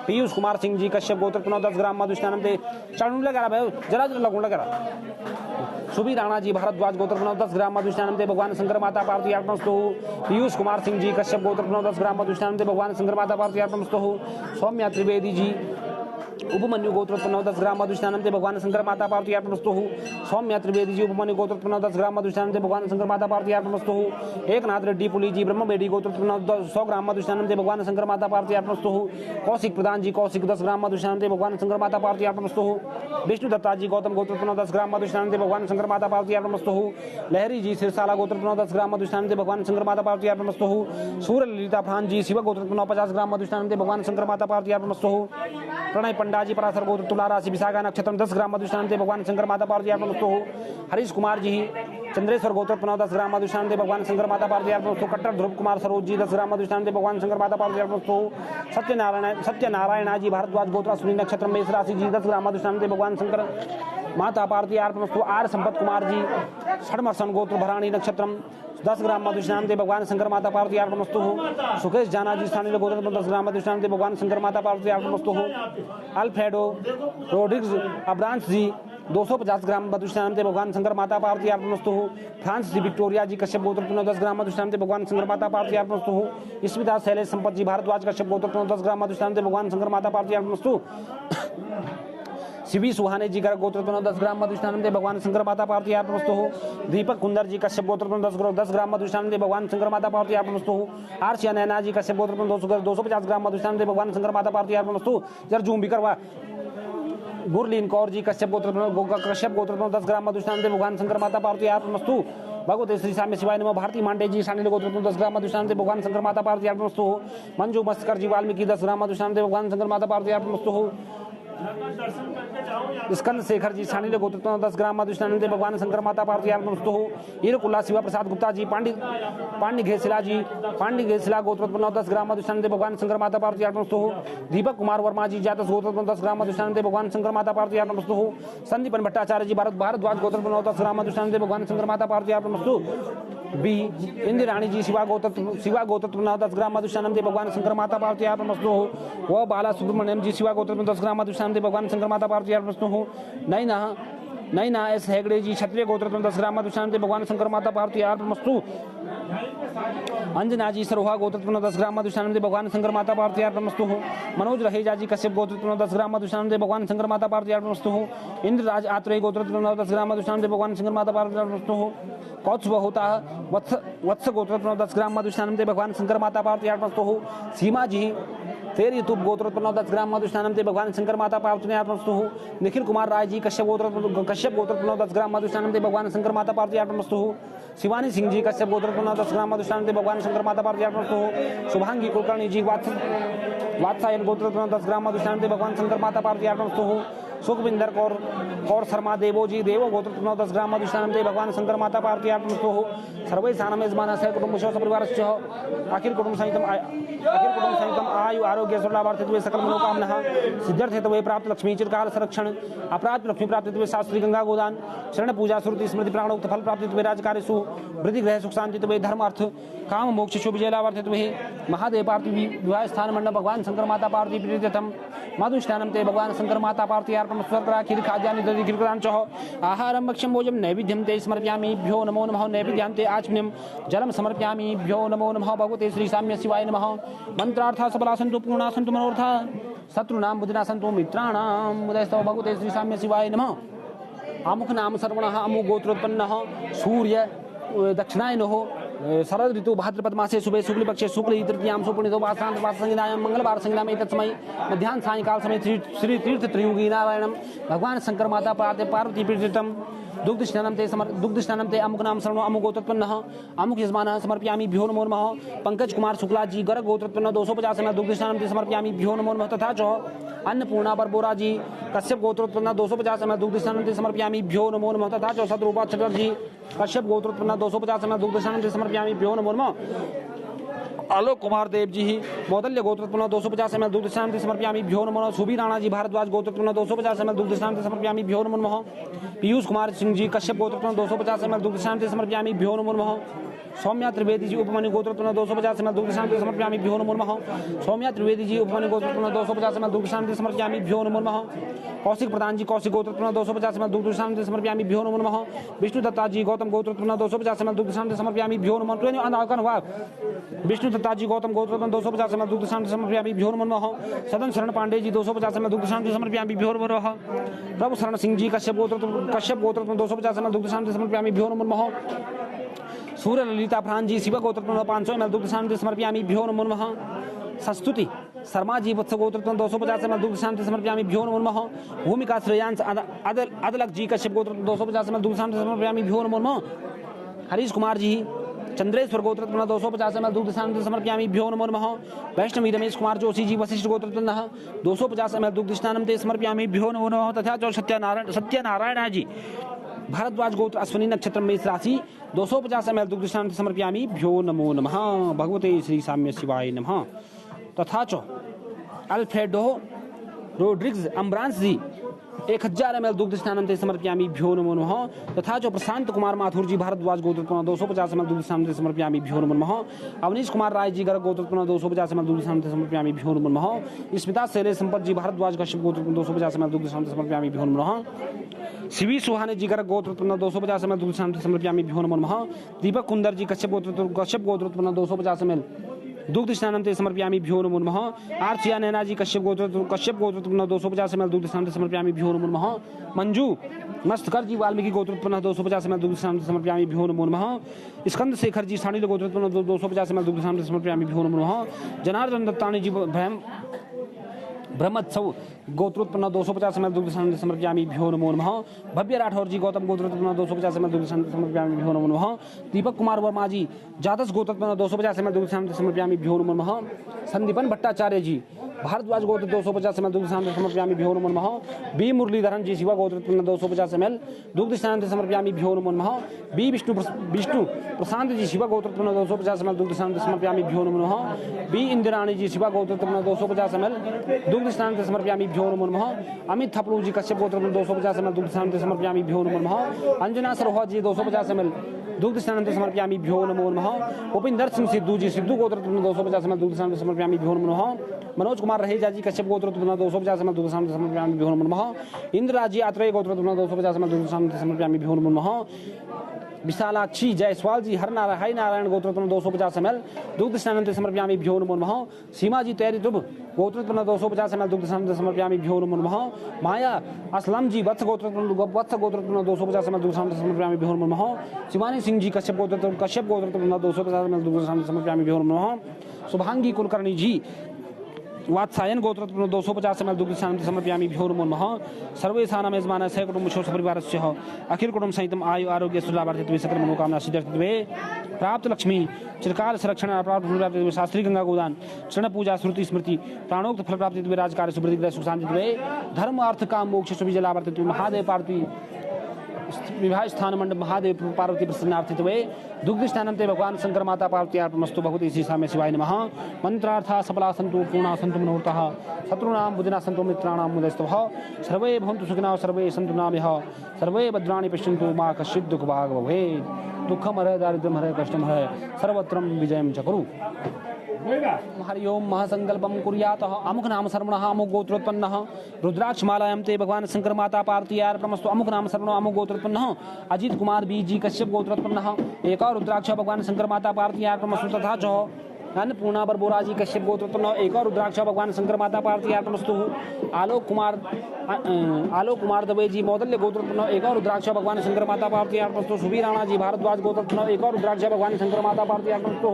पीयूष कुमार सिंह जी कश्यप गोत्रोत्पन्नः 10 ग्राम मधुस्नानं ते चढ़ने लगा भाई जरा लगून लगा सुबी राणा जी भारद्वाज गोत्रोत्पन्नः 10 ग्राम मधुस्नानं ते भगवान शंकर माता पार्वती अर्पणमस्तु पीयूष कुमार सिंह जी कश्यप गोत्रोत्पन्नः 10 ग्राम मधुस्नानं ते भगवान शंकर माता पार्वती अर्पणमस्तु सौम्या त्रिवेदी जी उपमन्यु गोत्रोत्पन्नः 10 ग्राम मधुस्नानं ते भगवान शंकर माता पार्वती अर्पणमस्तु सौम्या त्रिवेदी जी उपमन्यु गोत्रोत्पन्नः 10 ग्राम मधुस्नानं ते भगवान शंकर माता पार्वती अर्पणमस्तु एकनाथ रेड्डी पुली जी ब्रह्मबेडी गोत्रोत्पन्नः 100 ग्राम मधुस्नानं ते भगवान शंकर माता पार्वती अर्पणमस्तु कौशिक प्रधान जी कौशिक 10 ग्राम मधुस्नानं ते भगवान शंकर माता पार्वती अर्पणमस्तु विष्णु दत्ता जी गौतम गोत्रोत्पन्नः 10 ग्राम मधुस्नानं ते भगवान शंकर माता पार्वती अर्पणमस्तु लहरी जी सिरसाला गोत्रोत्पन्नः 10 ग्राम मधुस्नानं ते भगवान शंकर माता पार्वती अर्पणमस्तु सूर्य ललिता फ्रांस जी शिव गोत्रोत्पन्नः 50 ग्राम मधुस्नानं ते भगवान शंकर माता पार्वती अर्पणमस्तु प्रणय पंडा जी पराशर गोत्र तुला राशि विशाखा नक्षत्रम 10 ग्राम मधुस्नानं ते भगवान शंकर माता पार्वती अर्पणमस्तु हरीश कुमार जी चंद्रेश्वर गोत्रोत्पन्नः 10 ग्राम मधुस्नानं ते भगवान शंकर माता पार्वती अर्पणमस्तु कट्टर ध्रुव कुमार सरोज जी 10 ग्राम मधुस्नानं ते भगवान शंकर माता पार्वती अर्पणमस्तु सत्यनारायण जी भारद्वाज गोत्र अश्विनी नक्षत्र मेष राशि जी 10 ग्राम मधुस्नानं ते भगवान शंकर माता पार्वती अर्पणमस्तु आर संपत कुमार जी षडमर्शन गोत्र भराणी नक्षत्रम 10 ग्राम मधुस्नानं ते भगवान शंकर माता पार्वती अर्पणमस्तु सुकेश जाना जी स्थानीय गोत्र 10 ग्राम मधुस्नानं ते भगवान शंकर माता पार्वती अर्पणमस्तु अल्फ्रेडो रोड्रिग्स अब्रांस जी 250 ग्राम मधुस्नानं ते भगवान शंकर माता पार्वती अर्पणमस्तु फ्रांस जी विक्टोरिया जी कश्यप गोत्र 10 ग्राम मधुस्नानं ते भगवान शंकर माता पार्वती अर्पणमस्तु स्मिता शैलेश संपत जी भारद्वाज कश्यप गोत्र 10 ग्राम मधुस्नानं ते भगवान शंकर माता पार्वती अर्पणमस्तु शिवी सुहाने जी गर्ग गोत्र 10 ग्राम मधुस्नानं ते भगवान शंकर माता पार्वती अर्पणमस्तु दीपक कुंदर जी कश्यप गोत्र 10 ग्राम मधुस्नानं ते भगवान शंकर माता पार्वती अर्पणमस्तु आरसिया नैना जी कश्यप गोत्र 250 ग्राम मधुस्नानं ते भगवान शंकर माता पार्वती अर्पणमस्तु जर जूम भी करवा गुरलीन कौर जी कश्यप गोत्र 10 ग्राम मधुस्नानं ते भगवान शंकर माता पार्वती अर्पणमस्तु भगवते श्री साम्य शिवाय नमः भारती मांडे जी शानिल गोत्र 10 ग्राम मधुस्नानं ते भगवान शंकर माता पार्वती अर्पणमस्तु मंजू मस्कर जी वाल्मीकि 10 ग्राम मधुस्नानं ते भगवान शंकर माता पार्वती अर्पणमस्तु स्कंद शेखर जी शानिल गोत्र 10 ग्राम मधुस्नानं ते भगवान शंकर माता पार्वती अर्पणमस्तु ईरकुल्ला शिवा प्रसाद गुप्ता जी पांड्य घेसिला गोत्र 10 ग्राम मधुस्नानं ते भगवान शंकर माता पार्वती अर्पणमस्तु दीपक कुमार वर्मा जी जातस गोत्र 10 ग्राम मधुस्नानं ते भगवान शंकर माता पार्वती अर्पणमस्तु संदीपन भट्टाचार्य जी भारद्वाज गोत्र 10 ग्राम मधुस्नानं ते भगवान शंकर माता पार्वती अर्पणमस्तु बी इंदिराणी जी शिवा गोत्र 10 ग्राम मधुस्नानं ते भगवान शंकर माता पार्वती अर्पणमस्तु व बाला सुब्रमण्यम जी शिवा गोत्र 10 ग्राम मधुस्नानं ते भगवान शंकर माता पार्वती अर्पणमस्तु नैना एस हेगड़े जी क्षत्रिय गोत्र 10 ग्राम मधुस्नानं ते भगवान शंकर माता पार्वती अर्पणमस्तु अंजना जी सरोहा गोत्र 10 ग्राम मधुस्नानं ते भगवान शंकर माता पार्वती अर्पणमस्तु मनोज रहेजा जी कश्यप गोत्र 10 ग्राम मधुस्नानं ते भगवान शंकर माता पार्वती अर्पणमस्तु इंद्रराज आत्रेय गोत्र 10 ग्राम मधुस्नानं ते भगवान शंकर माता पार्वती अर्पणमस्तु कौत्सव होता वत्स गोत्र 10 ग्राम मधुस्नानं ते भगवान शंकर माता पार्वती अर्पणमस्तु सीमा जी तेरी तुप गोत्र 10 ग्राम मधुस्नानं ते भगवान शंकर माता पार्वती अर्पणमस्तु निखिल कुमार राय जी कश्यप गोत्र 10 ग्राम मधुस्नानं ते भगवान शंकर माता पार्वती अर्पणमस्तु शिवानी सिंह जी कश्यप गोत्र 10 ग्राम मधुस्नानं ते भगवान शंकर माता पार्वती अर्पणमस्तु शुभांगी कुलकर्णी जी वात्सायन गोत्र 10 ग्राम मधुस्नानं ते भगवान शंकर माता पार्वती अर्पणमस्तु सुखविंदर कौर और शर्मा देवो जी देवो गोत्र 10 ग्राम मधुष्ठानम ते भगवान शंकर माता पार्वती आत्मस्तो हो सर्वे स्थानम यजमान सह कुटुंब परिवार अखिल कुटुंब सहितम आयु आरोग्य सर्वार्थित्वे सकल मनोकामना सिद्ध्यर्थेत्वे प्राप्त लक्ष्मी चिरकाल संरक्षण अप्राप्त लक्ष्मी प्राप्तित्वे शास्त्री गंगा गोदान शरण पूजा श्रुति स्मृति प्राणोक्त फल प्राप्तित्वे राजकार्यसु वृद्धि ग्रह सुख शांतित्वे धर्म अर्थ काम मोक्ष शुभ विजय लाभार्थित्वे महादेव पार्वती विवाह स्थान मंडप भगवान शंकर माता पार्वती प्रीत्यर्थम मधुष्ठानम ते भगवान शंकर माता पार्वती अर्पण स्वर्गरा खीर खाद्यानि दधि खीरकृतां च आहारं भक्ष्यं भोजनं नैवेद्यं ते समर्पयामि भ्यो नमो नमः नैवेद्यां ते आचमनीयं जलं समर्पयामि भ्यो नमो नमः भगवते श्री साम्य शिवाय नमः मंत्रार्था सबला सन्तु पूर्णा सन्तु मनोरथा शत्रुनां बुद्धिना सन्तु मित्राणां उदयस्तव भगवते श्री साम्य शिवाय नमः आमुख नाम सर्वणः अमु गोत्रोत्पन्नः सूर्य दक्षिणायनः शरद ऋतु भाद्रपद मासे शुभे शुक्ल पक्षे शुक्ल तृतीयां सुपुणितो वासरांत वास संज्ञायां मंगलवार संज्ञा में तत्समय मध्याह्न सायंकाल समय श्री तीर्थ त्रियुगी नारायणम भगवान शंकर माता पार्वती प्रीतितम दुग्ध स्नानम ते अमुक नाम शरणो अमुक गोत्रोत्पन्नः अमुक यजमानः समर्पयामि भ्यो नमो नमः पंकज कुमार शुक्ला जी गर्ग गोत्रोत्पन्न 250 में दुग्ध स्नानम ते समर्पयामि भ्यो नमो नमः तथा च अन्नपूर्णा बरबोरा जी कश्यप गोत्रोत्पन्न 250 में दुग्ध स्नानम ते समर्पयामि भ्यो नमो नमः तथा च शत्रुपा चटर्जी कश्यप गोत्रोत्पन्न 250 में दुग्ध स्नानम ते समर्पयामि भ्यो नमो नमः आलोक कुमार देव जी मौदल्य गोत्रोत्पन्न 250 ml दुग्ध स्नान समर्पयामि भ्यो नमो नमः सुबी राणा जी भारद्वाज गोत्रोत्पन्न 250 ml दुग्ध स्नान समर्पयामि भ्यो नमो नमः पीयूष कुमार सिंह जी कश्यप गोत्रोत्पन्न 250 ml दुग्ध स्नान समर्पयामि भ्यो नमो नमः सौम्या त्रिवेदी जी उपमन्यु गोत्रोत्पन्न 250 ml दुग्ध स्नान समर्पयामि भ्यो नमो नमः सौम्या त्रिवेदी जी उपमन्यु गोत्रोत्पन्न 250 ml दुग्ध स्नान समर्पयामि भ्यो नमो नमः कौशिक प्रधान जी कौशिक गोत्रोत्पन्न 250 ml दुग्ध स्नान समर्पयामि भ्यो नमो नमः विष्णु दत्ता जी गौतम गोत्रोत्पन्न 250 ml दुग्ध स्नान समर्पयामि भ्यो नमो नमः विष्णु दत्ता जी गौतम गोत्रोत्पन्न 250 ml दुग्ध स्नान समर्पयामि भ्यो नमो नमः सदन शरण पांडे जी 250 ml दुग्ध स्नान समर्पयामि भ्यो नमो नमः प्रभु शरण सिंह जी कश्यप गोत्रोत्पन्न 250 ml दुग्ध स्नान समर्पयामि भ्यो नमो नमः सूर्य ललिता फ्रांस जी शिव गोत्रोत्पन्न 500 ml दुग्ध स्नान समर्पयामि भ्यो नमो नमः संस्तुति शर्मा जी वत्स गोत्रोत्पन्न 250 ml दुग्ध स्नान समर्पयामि भ्यो नमो नमः भूमिका श्रेयांश अदलक जी कश्यप गोत्रोत्पन्न 250 ml दुग्ध स्नान समर्पयामि भ्यो नमो नमः हरीश कुमार जी चंद्रेश्वर गोत्रोत्पन्न 250 ml दुग्ध स्नान समर्पयामि भ्यो नमो नमः वैष्णवी रमेश कुमार जोशी जी वशिष्ठ गोत्रोत्पन्न 250 ml दुग्ध स्नान समर्पयामि भ्यो नमो नमः तथा जो सत्यनारायण जी भारद्वाज गोत्र अश्विनी नक्षत्र मेष राशि 250 ml दुग्ध स्नान समर्पयामि भ्यो नमो नमः भगवते श्री साम्य शिवाय नमः तथा च अल्फ्रेडो रोड्रिग्स अम्ब्रांस जी 1000 ml दुग्ध स्नान समर्पयामि भ्यो नमो नमः तथा च प्रशांत कुमार माथुर जी भारद्वाज गोत्रोत्पन्न 250 ml दुग्ध स्नान समर्पयामि भ्यो नमो नमः अवनीश कुमार राय जी गर्ग गोत्रोत्पन्न 250 ml दुग्ध स्नान समर्पयामि भ्यो नमो नमः स्मिता शैलेश संपत जी भारद्वाज कश्यप गोत्रोत्पन्न 250 ml दुग्ध स्नान समर्पयामि भ्यो नमो नमः शिवी सुहाने जी गर्ग गोत्रोत्पन्न 250 ml दुग्ध स्नान समर्पयामि भ्यो नमो नमः दीपक कुंदर जी कश्यप गोत्रोत्पन्न 250 ml दुग्ध स्नानम समर्पयामि भ्यो नमो नमः आर्चिया नैना जी कश्यप गोत्रोत्पन्न 250 ml दुग्ध स्नान समर्पयामि भ्यो नमो नमः मंजू मस्तकर जी वाल्मीकि गोत्रोत्पन्न 250 ml दुग्ध स्नान समर्पयामि भ्यो नमो नमः स्कंद शेखर जी साणिल गोत्रोत्पन्न 250 ml दुग्ध स्नान समर्पयामि भ्यो नमो नमः जनार्दन दत्तानी जी ब्रह्मोत्सव गोत्रोत्पन्न 250 ml दुग्ध स्नान समर्पयामि भ्यो नमो नमः भव्य राठौर जी गौतम गोत्रोत्पन्न 250 ml दुग्ध स्नान समर्पयामि भ्यो नमो नमः दीपक कुमार वर्मा जी जादस गोत्रोत्पन्न 250 ml दुग्ध स्नान समर्पयामि भ्यो नमो नमः संदीपन भट्टाचार्य जी भारद्वाज गोत्र 250 ml दुग्ध स्नान समर्पयामि भ्यो नमो नमः बी मुरलीधरन जी शिवा गोत्रोत्पन्न 250 ml दुग्ध स्नान समर्पयामि भ्यो नमो नमः बी विष्णु प्रशांत जी शिवा गोत्रोत्पन्न 250 ml दुग्ध स्नान समर्पयामि भ्यो नमो नमः बी इंदिराणी जी शिवा गोत्रोत्पन्न 250 ml दुग्ध स्नान समर्पयामि भ्यो नमो नमः अमित थपलू जी कश्यप गोत्रोत्पन्न 250 ml दुग्ध स्नान समर्पयामि भ्यो नमो नमः अंजना सरोहा जी 250 ml दुग्ध स्नान समर्पयामि भ्यो नमो नमः उपिंदर सिंह सिद्धू जी सिद्धू गोत्रोत्पन्न 250 ml दुग्ध स्नान समर्पयामि भ्यो नमो नमः मनोज कुमार रहेजा जी कश्यप गोत्रोत्पन्न 250 ml दुग्ध स्नान समर्पयामि भ्यो नमो नमः इंद्रा जी आत्रेय गोत्रोत्पन्न 250 ml दुग्ध स्नान समर्पयामि भ्यो नमो नमः विशालाक्षी जायसवाल जी हरिनारायण गोत्रोत्पन्न 250 ml दुग्ध स्नान समर्पयामि भ्यो नमो नमः सीमा जी तैरी तुब गोत्रोत्पन्न 250 ml दुग्ध स्नान समर्पयामि भ्यो नमो नमः माया असलम जी वत्स गोत्रोत्पन्न 250 ml दुग्ध स्नान समर्पयामि भ्यो नमो नमः शिवानी सिंह जी कश्यप गोत्रोत्पन्न 250 ml दुग्ध स्नान समर्पयामि भ्यो नमो नमः शुभांगी कुलकर्णी जी वात्सायन गोत्रोत्पन्न 250 ml दुग्ध समर्पयामि भ्यो नमो नमः सर्वेषाणां यजमानः सकुटुम्बशो सपरिवारस्य अखिल कुटुम्ब सहितम् आयु आरोग्य सुलाभार्थित्वे सकल मनोकामना सिद्ध्यर्थित्वे प्राप्त लक्ष्मी चिरकाल संरक्षण प्राप्त फलप्राप्तित्वे शास्त्री गंगा गोदान शरण पूजा श्रुति स्मृति प्राणोक्त फल प्राप्तित्वे राजकार्य सुवृद्धि सुख शांतित्वे धर्म अर्थ काम मोक्ष सुविजय लाभार्थित्वे महादेव पार्वती विवाह स्थान मंडप महादेव पार्वती प्रसन्नार्थित्वे दुग्ध स्नानं ते भगवान शंकर माता पार्वती अर्पणमस्तु भगवती श्री साम्य शिवाय नमः मंत्रार्था सफला सन्तु पूर्णा सन्तु मनोरथः शत्रूणां बुद्धिना सन्तु मित्राणां मुदस्तवः सर्वे भवन्तु सुखिनः सर्वे सन्तु नामयः सर्वे भद्राणि पश्यन्तु मा कश्चित् दुःखभाग् भवेत् दुःखं हरय दारिद्र्यं हरय कष्टं हरय सर्वत्रं विजयं च कुरु हरि ओम महासंकल्पम कुर्यातः अमुक नाम सर्वणः अमुक गोत्रोत्पन्नः रुद्राक्षमालायां ते भगवान शंकर माता पार्वती अर्पणमस्तु अमुक नाम सर्वणः अमुक गोत्रोत्पन्नः अजित कुमार बीजी कश्यप गोत्रोत्पन्नः एक रुद्राक्ष भगवान शंकर माता पार्वती अर्पणमस्तु तथा च अन्नपूर्णा बरबोराजी कश्यप गोत्रोत्पन्नः एक रुद्राक्ष भगवान शंकर माता पार्वती अर्पणमस्तु आलोक कुमार दवे जी मौदल्य गोत्रोत्पन्नः एक रुद्राक्ष भगवान शंकर माता पार्वती अर्पणमस्तु सुबीर राणा जी भारद्वाज गोत्रोत्पन्नः एक रुद्राक्ष भगवान शंकर माता पार्वती अर्पणमस्तु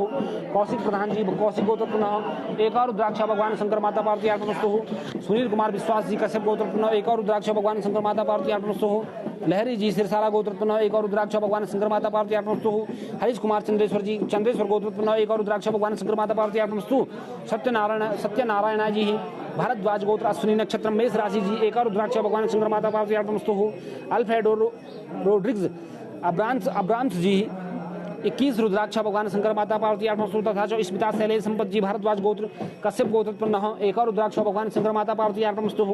कौशिक प्रधान जी कौशिक गोत्रोत्पन्नः एक रुद्राक्ष भगवान शंकर माता पार्वती अर्पणमस्तु सुनील कुमार विश्वास जी कश्यप गोत्रोत्पन्नः एक रुद्राक्ष भगवान शंकर माता पार्वती अर्पणमस्तु लहरी जी सिरसारा गोत्रोत्पन्नः एक रुद्राक्ष भगवान शंकर माता पार्वती अर्पणमस्तु हरीश कुमार चंद्रेश्वर जी चंद्रेश्वर गोत्रोत्पन्नः एक रुद्राक्ष भगवान शंकर माता पार्वती अर्पणमस्तु सत्यनारायण जी भारद्वाज गोत्र अश्विनी नक्षत्र मेष राशि जी एक रुद्राक्ष भगवान शंकर माता पार्वती अर्पणमस्तु अल्फ्रेडो रोड्रिग्स अब्राम्स जी 21 रुद्राक्ष भगवान शंकर माता पार्वती अर्पणमस्तु तथा जो स्मिता शैलेश संपत जी भारद्वाज गोत्र कश्यप गोत्रोत्पन्नः एक रुद्राक्ष भगवान शंकर माता पार्वती अर्पणमस्तु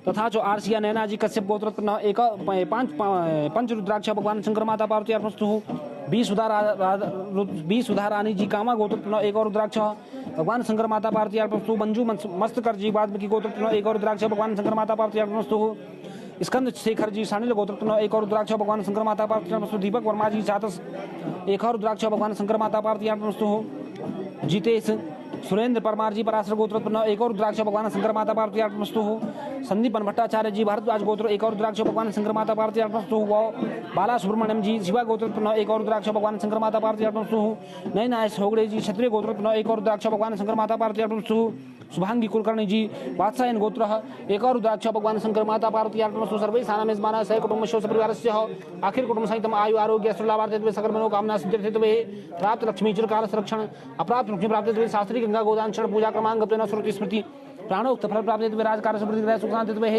तथा जो आरसिया नैना जी कश्यप गोत्रोत्पन्नः एक पंच रुद्राक्ष भगवान शंकर माता पार्वती अर्पणमस्तु बी सुधा रानी जी कामा गोत्रोत्पन्नः एक रुद्राक्ष भगवान शंकर माता पार्वती अर्पणमस्तु मंजू मस्तकर जी वाल्मीकि गोत्रोत्पन्नः एक रुद्राक्ष भगवान शंकर माता पार्वती अर्पणमस्तु स्कंद शेखर जी सानिल गोत्रोत्पन्नः एक रुद्राक्ष भगवान शंकर माता पार्वती अर्पणमस्तु दीपक वर्मा जी चातस एक रुद्राक्ष भगवान शंकर माता पार्वती अर्पणमस्तु जितेश सुरेंद्र परमार जी पराशर गोत्रोत्पन्न एक रुद्राक्ष भगवान शंकर माता पार्वती अर्पणमस्तु संदीपन भट्टाचार्य जी भारद्वाज गोत्र एक रुद्राक्ष भगवान शंकर माता पार्वती अर्पणमस्तु बाला सुब्रमण्यम जी शिवा गोत्रोत्पन्न एक रुद्राक्ष भगवान शंकर माता पार्वती अर्पणमस्तु नई नायक होगड़े जी क्षत्रिय गोत्रोत्पन्न एक रुद्राक्ष भगवान शंकर माता पार्वती अर्पणमस्तु शुभांगी कुलकर्णी जी वात्सायन गोत्र एक रुद्राक्ष भगवान शंकर माता पार्वती अर्पणमस्तु सर्वेषां यजमानः सकुटुम्बशो सपरिवारस्य अखिल कुटुम्ब सहितम् आयु आरोग्य सुलाभार्थित्वे सकल मनोकामना सिद्ध्यर्थित्वे प्राप्त लक्ष्मी चिरकाल संरक्षण अप्राप्त लक्ष्मी प्राप्तित्वे शास्त्री गंगा गोदान क्षण पूजा क्रमांगत्वेन श्रुति स्मृति प्राणोक्त फल प्राप्तित्वे राजकार्य सुवृद्धि सुख शांतित्वे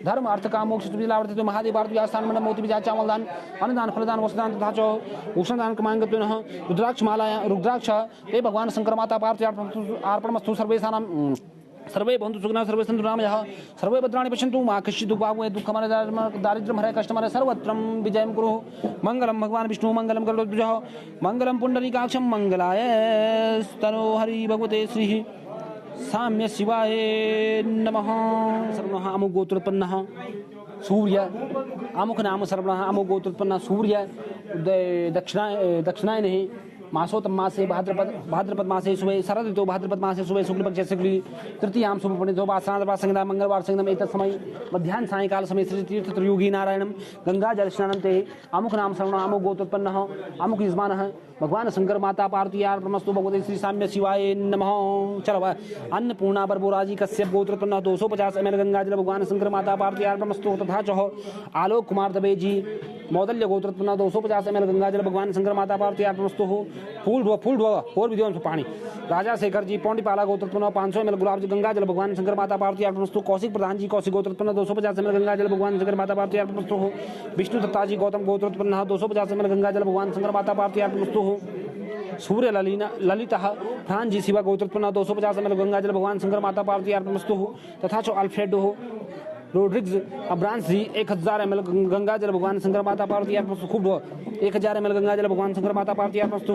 धर्म अर्थ काम मोक्ष सुविधि लाभार्थित्वे महादेव पार्वती स्थान मंडप मोती बीजा चावलदान अन्नदान फलदान वस्त्रदान तथा च भूषणदान क्रमांगत्वेन रुद्राक्षमालाया रुद्राक्ष ते भगवान शंकर माता पार्वती अर्पणमस्तु सर्वेषां सर्वे बंधु सुखिनः सर्वे सन्तु नामयः सर्वे भद्राणि पश्यन्तु मा कश्चित् दुःखभाग् दुःखं दारिद्र्यं हरय कष्टं हरय सर्वत्रं विजयं कुरु मंगलम भगवान विष्णु मंगलम गरुडध्वजः मंगलम पुण्डरीकाक्षं मंगलाय स्तनो हरि भगवते श्री साम्य शिवाय नमः सर्वणः अमुक गोत्रोत्पन्नः सूर्य अमुक नाम सर्वणः अमुक गोत्रोत्पन्नः सूर्य दक्षिणायने मासोत्तम मासे भाद्रपद मासे सुबह शरद ऋतु भाद्रपद मासे सुबह शुक्ल पक्ष शुक्ल तृतीयाम शुभ पंडितो वासनाद संगदा मंगलवार संगदम एक समय मध्याह्न सायंकाल समय श्री तीर्थ त्रियोगी नारायणम गंगा जल स्नानं ते अमुक नाम श्रवण अमुक गोत्रोत्पन्नः अमुक यजमानः भगवान शंकर माता पार्वती अर्पणमस्तु भगवते श्री साम्य शिवाय नमः। चलो अन्नपूर्णा बरबोराजी कश्यप गोत्रोत्पन्नः 250 ml गंगा जल भगवान शंकर माता पार्वती अर्पणमस्तु तथा च आलोक कुमार दवे जी मौदल्य गोत्रोत्पन्नः 250 ml गंगा जल भगवान शंकर माता पार्वती अर्पणमस्तु फूल और विद्वान पानी राजा शेखर जी पौंडीपाला गोत्रोत्पन्नः 500 ml गुलाब जी गंगा जल भगवान शंकर माता पार्वती अर्पणमस्तु कौशिक प्रधान जी कौशिक गोत्रोत्पन्नः 250 ml गंगा जल भगवान शंकर माता पार्वती अर्पणमस्तु विष्णु दत्ता जी गौतम गोत्रोत्पन्नः 250 ml गंगा जल भगवान शंकर माता पार्वती अर्पणमस्तु सूर्य ललिता फ्रांस जी शिवा गोत्रोत्पन्नः 250 ml गंगा जल भगवान शंकर माता पार्वती अर्पणमस्तु तथा च अल्फ्रेडो रोड्रिग्स अब्रांस जी 1000 ml गंगा जल भगवान शंकर माता पार्वती अर्पणमस्तु खूब 1000 ml गंगा जल भगवान शंकर माता पार्वती अर्पणमस्तु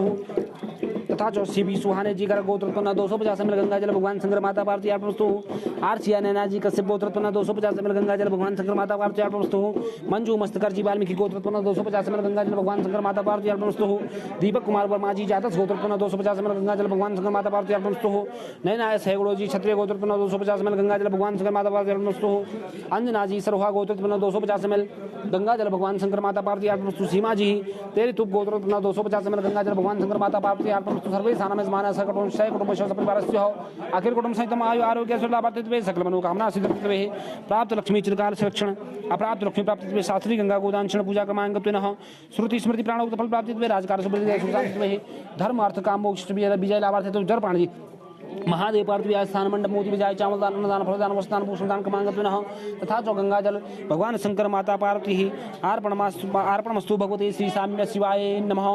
तथा जो सीबी सुहाने जी का गोत्रोत्पन्नः 250 ml गंगा जल भगवान शंकर माता पार्वती अर्पणमस्तु आरसिया नैना जी कश्यप गोत्रोत्पन्नः 250 ml गंगा जल भगवान शंकर माता पार्वती अर्पणमस्तु मंजू मस्तकर जी वाल्मीकि गोत्रोत्पन्नः 250 ml गंगा जल भगवान शंकर माता पार्वती अर्पणमस्तु दीपक कुमार वर्मा जी जातस गोत्रोत्पन्नः 250 ml गंगा जल भगवान शंकर माता पार्वती अर्पणमस्तु नैना सैगड़ो जी क्षत्रिय गोत्रोत्पन्नः 250 ml गंगा जल भगवान शंकर माता पार्वती अर्पणमस्तु अंजना जी सरोहा गोत्रोत्पन्नः 250 ml गंगा जल भगवान शंकर माता पार्वती अर्पणमस्तु। सीमा जी तेरी तुप गोत्रोत्पन्न 250 ml गंगा जल भगवान शंकर माता पार्वती अर्पणमस्तु। सर्वे सानम मानस कुटुंब शय कुटुंब शव परिवारस्य हो अखिल कुटुंब सहितम आयु आरोग्य सुलाभार्थित्वे सकल मनोकामना सिद्धिर्थित्वे प्राप्त लक्ष्मी चिरकाल संरक्षण अप्राप्त लक्ष्मी प्राप्तित्वे शास्त्री गंगा गोदान पूजा क्रमांकत्वेन श्रुति स्मृति प्राणोक्त फल प्राप्तित्वे राजकार्य सुवृद्धि सुशांतित्वे धर्म अर्थ काम मोक्ष विजय लाभार्थित्वे जर प्राणी महादेव पार्थिव स्थान मंडप मोती विजय चावल दान अन्नदान फलदान वस्त्रदान भूषणदान क्रमांकत्वेन तथा च गंगा जल भगवान शंकर माता पार्वती अर्पणमस्तु भगवते श्री साम्य शिवाय नमः।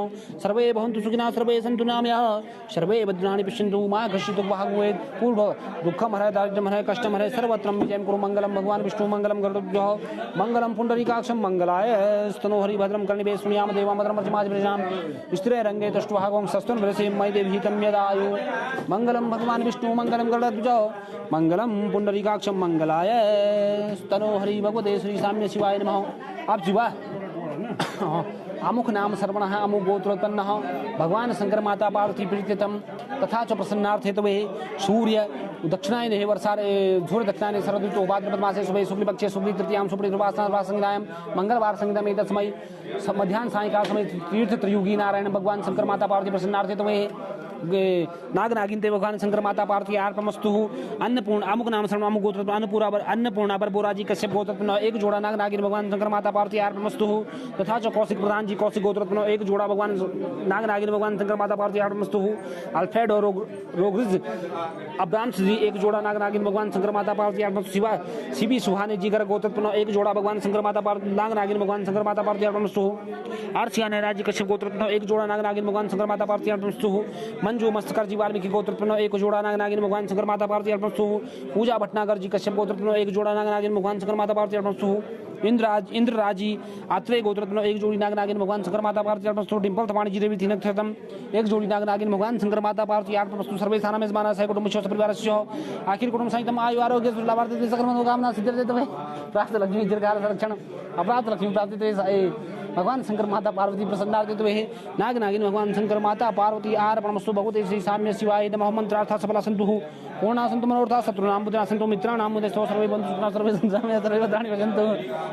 सर्वे भवन्तु सुखिनः सर्वे सन्तु निरामयाः सर्वे भद्राणि पश्यन्तु मा कश्चित् दुःखभाग् पूर्व दुःखम हरय दारिद्र्यम हरय कष्टम हरय सर्वत्र विजयं कुरु मंगलम भगवान विष्णु मंगलम गरुडध्वजः मंगलम पुंडरीकाक्षं मंगलाय स्तनो हरिभद्रं कर्णिभे शृणुयाम देवां भद्रं वर्चमाजभिषां स्त्रिय रंगे तष्टुभागं सस्तन वरसे मयि देवी कन्यदायु मंगलम भगवान विष्णु मंगलम गरुडध्वजः मंगलम पुंडरीकाक्षं मंगलाय स्तनो हरि भगवते श्री साम्य शिवाय नमः। आप जीवा अमुख नाम सर्वण अमुक गोत्रोत्पन्न भगवान शंकर माता पार्वती प्रीतितम तथा च प्रसन्नार्थ हेतवे सूर्य दक्षिणायने वर्षा धूर दक्षिणायने शरद ऋतु भाद्रपद मासे शुभे शुक्ल पक्षे शुक्ल तृतीयां शुक्ल निर्वासना संज्ञायां मंगलवार संगीतम एक समय मध्याह्न सायंकाल समय तीर्थ त्रियुगी नारायण भगवान शंकर माता पार्वती प्रसन्नार्थ हेतवे नाग नागिनते भगवान शंकर माता पार्वती अर्पणमस्तु। अन्नपूर्ण अमुक नाम सर्व अमुक गोत्र अन्नपूर्णा पर बोराजी कश्यप गोत्र एक जोड़ा नाग नागिन भगवान शंकर माता पार्वती अर्पणमस्तु। तथा च कौशिक प्रधान जी कौशिक गोत्र एक जोड़ा भगवान नाग नागिन भगवान शंकर माता पार्वती अर्पणमस्तु। अल्फ्रेड और रोग्रिज अब्राम्स जी एक जोड़ा नाग नागिन भगवान शंकर माता पार्वती अर्पणमस्तु। शिवी सुहाने जी गोत्र एक जोड़ा भगवान शंकर माता पार्वती नाग नागिन भगवान शंकर माता पार्वती अर्पणमस्तु। अर्चिया राज्य कश्यप गोत्र एक जोड़ा नाग नागिन भगवान शंकर माता पार्वती अर्पणमस्तु। मंजू मस्तकर जी वाल्मीकि गोत्र एक जोड़ा नाग नागिन भगवान शंकर माता पार्वती अर्पणमस्तु। पूजा भटनागर जी कश्यप गोत्र एक जोड़ा नाग नागिन भगवान शंकर माता पार्वती अर्पणमस्तु। इंद्रराजी आत्रेय गोत्र एक जोड़ी नाग नागिन भगवान शंकर माता पार्वती अर्पणमस्तु। डिंपल थवाणी जी देवी थीनम एक जोड़ी नाग नागिन भगवान शंकर माता पार्वती अर्पणमस्तु। सर्वे सानम मेजमाना सह कुटुंब परिवारस्य आखिर कुटुंब सहितम आयु आरोग्य सुलाभार्थित्वे सकल मनोकामना सिद्धिर्थित्वे प्राप्त लक्ष्मी दीर्घकाल संरक्षण अप्राप्त लक्ष्मी प्राप्तित्वे भगवान शंकर माता पार्वती प्रसन्नार्थित्वे नाग नागिन भगवान शंकर माता पार्वती अर्पणमस्तु। भगवते श्री साम्य शिवाय नमः। मंत्रार्था सफला सन्तु पूर्णा सन्तु मनोरथा शत्रूणां बुद्धिना सन्तु मित्राणां मुदे सर्वे बन्धु सुखिनः सर्वे सन्तु सर्वे भद्राणि पश्यन्तु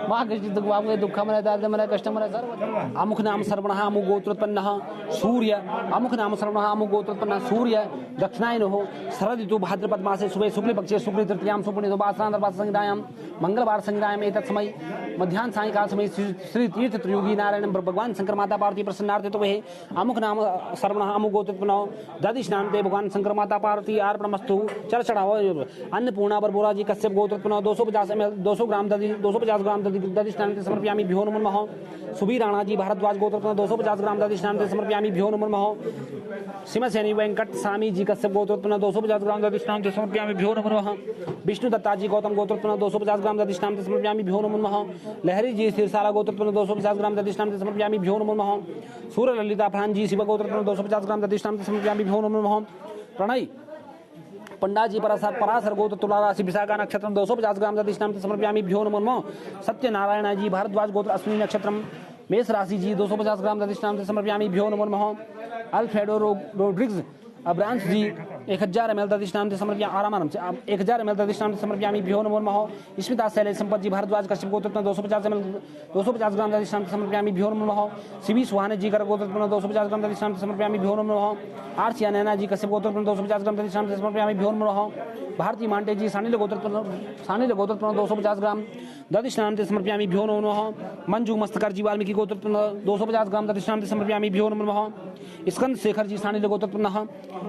मा कश्चित् दुःखभाग् दुःखमय दारिद्र्यमय कष्टमय सर्व अमुख नाम सर्वणः अमुक गोत्रोत्पन्नः सूर्य अमुख नाम सर्वणः अमुक गोत्रोत्पन्नः सूर्य दक्षिणायनः शरद ऋतु भाद्रपद मासे शुभे शुक्ल पक्षे शुक्ल तृतीयां शुक्ल वासनांतर्वास संज्ञायां मंगलवार संज्ञायां एतत् समय मध्याह्न सायंकाल समय श्री तीर्थ त्रियुगी नारायण भगवान शंकर माता पार्वती प्रसन्नार्थित्वे अमुक नाम सर्वणः अमुक गोत्रोत्पन्नः दधिष्णान्ते भगवान शंकर माता पार्वती अर्पणमस्तु। चर्चना अन्नपूर्णा पर बोराजी कश्यप गोत्रोत्पन्नः 250 ml 200 ग्राम दधि 250 ग्राम दधिष्णान्ते समर्पयामि भ्यो नमो नमः। सुबी राणा जी भारद्वाज गोत्रोत्पन्नः 250 ग्राम दधिष्णान्ते समर्पयामि भ्यो नमो नमः। सिमसेनी वेंकट स्वामी जी कश्यप गोत्रोत्पन्नः 250 ग्राम दधिष्णान्ते समर्पयामि भ्यो नमो नमः। विष्णु दत्ता जी गौतम गोत्रोत्पन्नः 250 ग्राम दधिष्णान्ते समर्पयामि भ्यो नमो नमः। लहरी जी सिरसाला गोत्रोत्पन्नः 250 ग्राम दधिष्णान्ते समर्पयामि भ्यो नमो नमः। सूर्य ललिता प्राण जी शिव गोत्रोत्पन्नः 250 ग्राम दधिष्णान्ते समर्पयामि भ्यो नमो नमः। प्रणय पंडा जी पराशर गोत्र तुला राशि विशाखा नक्षत्र 250 ग्राम दधिष्णान्ते समर्पयामि भ्यो नमो नमः। सत्यनारायण जी भारद्वाज गोत्र अश्विनी नक्षत्र मेष राशि जी 250 ग्राम दधिष्णान्ते समर्पयामि भ्यो नमो नमः। अल्फ्रेडो रोड्रिग्स अब्रांस जी 1000 ml दधिष्णान्ते समर्पयामि आराम से 1000 ml दधिष्णान्ते समर्पयामि भ्यो नमो नमः। स्मिता शैलेश संपत जी भारद्वाज कश्यप गोत्र 250 ग्राम दधिष्णान्ते समर्पयामि भ्यो नमो नमः। शिवी सुहाने जी कर गोत्र 250 ग्राम दधिष्णान्ते समर्पयामि भ्यो नमो नमः। आरसिया नैना जी कश्यप गोत्र 250 ग्राम दधिष्णान्ते समर्पयामि भ्यो नमो नमः। भारती मांटे जी सानिल गोत्र 250 ग्राम दधिष्णान्ते समर्पयामि भ्यो नमो नमः। मंजू मस्तकर जी वाल्मीकि गोत्र 250 ग्राम दधिष्णान्ते समर्पयामि भ्यो नमो नमः। स्कंद शेखर जी सानिल गोत्र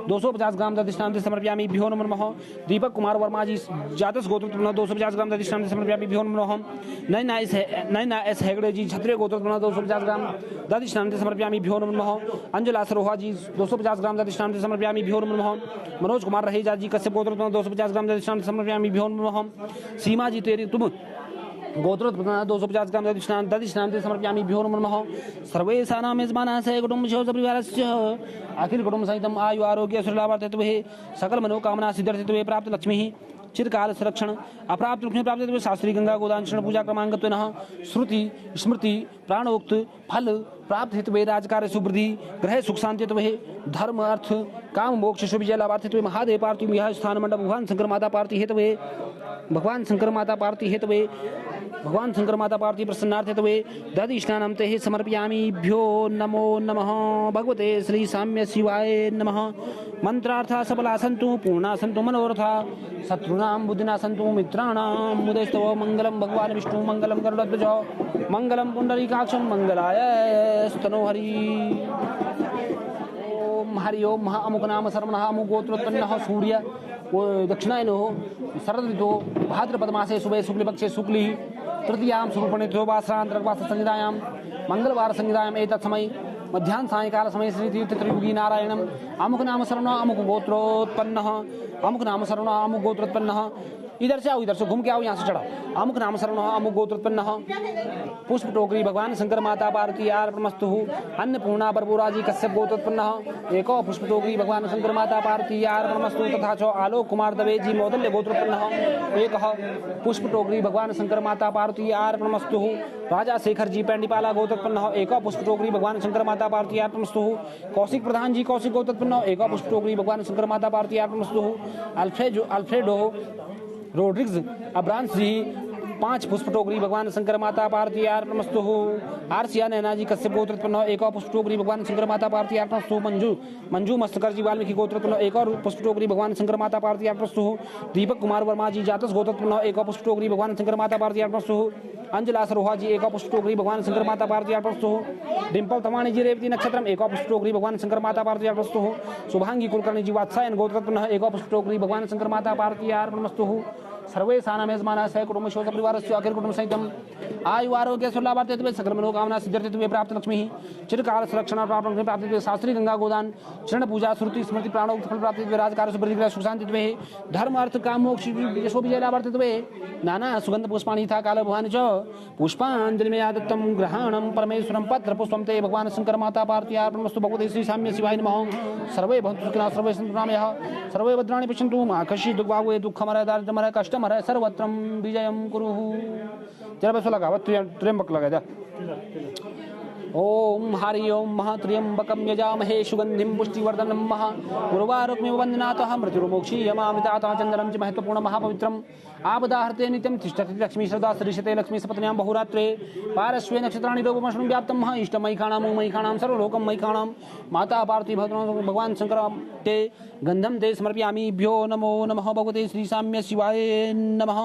250 ग्राम दधिष्णान्ते समर्पयामि भ्यो नमो नमः। दीपक कुमार वर्मा जी जातस गोत्र 250 ग्राम दधिष्णान्ते समर्पयामि भ्यो नमो नमः। नैना एस हेगड़े जी क्षत्रिय गोत्र 250 ग्राम दधिष्णान्ते समर्पयामि भ्यो नमो नमः। अंजला सरोहा जी 250 ग्राम दधिष्णान्ते समर्पयामि भ्यो नमो नमः। मनोज कुमार रहेजा जी कश्यप गोत्र 250 ग्राम दधिष्णान्ते समर्पयामि भ्यो नमो नमः। सीमा जी तेरी तुम गोत्रोत्पन्नः 250 ग्राम दधिष्णान्ते समर्पयामि भ्यो नमो नमः। सर्वेषां मेजमानः सह कुटुंब परिवारस्य अखिल कुटुंब सहितम आयु आरोग्य सुलाभार्थित्वे सकल मनोकामना सिद्धिर्थित्वे प्राप्त लक्ष्मी चिरकाल संरक्षण अप्राप्त लक्ष्मी प्राप्त शास्त्री गंगा गोदान पूजा क्रमांकत्वेन श्रुति स्मृति प्राणोक्त फल प्राप्त हेतु राजकार्य सुवृद्धि ग्रह सुख शांति धर्म अर्थ काम मोक्ष शुभ विजय लाभार्थित्वे महादेव पार्वती स्थान मंडप भगवान शंकर माता पार्वती हेतु भगवान शंकर माता पार्वती हेतु भगवान शंकर माता पार्वती प्रसन्नार्थे तवे दधि स्नानं ते समर्पयामीभ्यो नमो नमः भगवते श्री साम्य शिवाय नमः। मंत्रार्था सफला सन्तु पूर्णा सन्तु मनोरथा शत्रूणां बुद्धिना सन्तु मित्राणां मुदस्तव मंगलम भगवान विष्णु मंगलम गरुड़ध्वज मंगलम पुंडरीकाक्षं मंगलाय स्तनोहरि। ओम हरि ओम महा अमुक नाम सर्वणः अमुक गोत्रोत्पन्नः सूर्य वो दक्षिणायनो शरद ऋतु भाद्रपद मासे शुभे शुक्ल पक्षे शुक्ली तृतीयां सुरूपणितो वासरांतरवास संहितायां मंगलवार संहितायां एतत् समय मध्याह्न सायंकाल समय श्री तीर्थ त्रियुगी नारायणम अमुक नाम शरण अमुक गोत्रोत्पन्नः अमुक नाम शरण अमुक गोत्रोत्पन्नः। इधर से आओ, इधर से घूम के आओ, यहाँ से चढ़ाओ। अमुक नाम शरण अमुक गोत्रोत्पन्नः। पुष्प टोकरी भगवान शंकर माता पार्वती अर्पणमस्तु। अन्नपूर्णा बरबोराजी कश्यप गोत्रोत्पन्नः। एको पुष्प टोकरी भगवान शंकर माता पार्वती अर्पणमस्तु तथा च आलोक कुमार दवे जी मौदल्य गोत्रोत्पन्नः। एकः पुष्प टोकरी भगवान शंकर माता पार्वती अर्पणमस्तु। राजा शेखर जी पैंडीपाला गोत्रोत्पन्नः। एको पुष्प टोकरी भगवान शंकर माता पार्वती अर्पणमस्तु। कौशिक प्रधान जी कौशिक गोत्रोत्पन्नः। एको पुष्प टोकरी भगवान शंकर माता पार्वती अर्पणमस्तु। अल्फ्रेडो रोड्रिग्स अब्रांस जी 5 पुष्प टोकरी भगवान शंकर माता पार्वती अर्पणमस्तु। आरसिया नैना जी कश्यप गोत्रोत्पन्न। एक पुष्प टोकरी भगवान शंकर माता पार्वती अर्पणमस्तु। मंजू मस्तकर जी वाल्मीकि गोत्रोत्पन्न। एक पुष्प टोकरी भगवान शंकर माता पार्वती अर्पणमस्तु। दीपक कुमार वर्मा जी जातस गोत्रोत्पन्न। एक पुष्प टोकरी भगवान शंकर माता पार्वती अर्पणमस्तु। अंजला सरोहा जी एक पुष्प टोकरी भगवान शंकर माता पार्वती अर्पणमस्तु। डिंपल तमाणी जी रेवती नक्षत्रम एक पुष्प टोकरी भगवान शंकर माता पार्वती अर्पणमस्तु। शुभांगी कुलकर्णी जी वात्सायन गोत्रोत्पन्न। एक पुष्प टोकरी भगवान शंकर माता पार्वती अर्पणमस्तु। सर्वे साना मेजमाना सह कुटुंब शोक परिवार अखिल कुटुंब सहितम आयु आरोग्य सुलभार्थे सकल मनोकामना सिद्ध्यर्थे प्राप्त लक्ष्मी चिरकाल संरक्षण प्राप्त प्राप्ति शास्त्री गंगा गोदान चरण पूजा श्रुति स्मृति प्राणोक्त फल प्राप्ति राजकार्य सुवृद्धि सुख शांति धर्म अर्थ काम मोक्ष यशो विजय लाभार्थे नाना सुगंध पुष्पाणि था काल भवान च पुष्पांजलि में आदत्तम ग्रहणम परमेश्वरम पत्र पुष्पम ते भगवान शंकर माता पार्वती अर्पणमस्तु भगवते श्री साम्य शिवाय नमः। सर्वे भवन्तु सुखिनः सर्वे सन्तु निरामयाः सर्वे भद्राणि पश्यन्तु मा कश्चित् दुःखभाग् दुःखमरः दारिद्र्यमरः कष्टमरः सर्वत्रं विजयं कुरुः। जरा बस लगा त्र्यंबक लगा जा। ओम हरि ओम महात्र्यंबकं यजामहे सुगंधिं पुष्टिवर्धनं महा उर्वारुकमिव वन्दनातः मृत्युर्मोक्षीयमामृतातः चन्दनं च महत्वपूर्ण महापवित्रम् आपदाहर्ते नित्यं तिष्ठति लक्ष्मी श्रद्धा सरिष्यते लक्ष्मी सपत्न्यां बहुरात्रे पारस्वे नक्षत्राणि रूपमश्नुं व्याप्तं महा इष्टमयिखाणां मयिखाणां सर्वलोकं मयिखाणां माता पार्वती भगवान शंकर ते गन्धं ते समर्पयामि भ्यो नमो नमः भगवते श्री साम्य शिवाय नमः।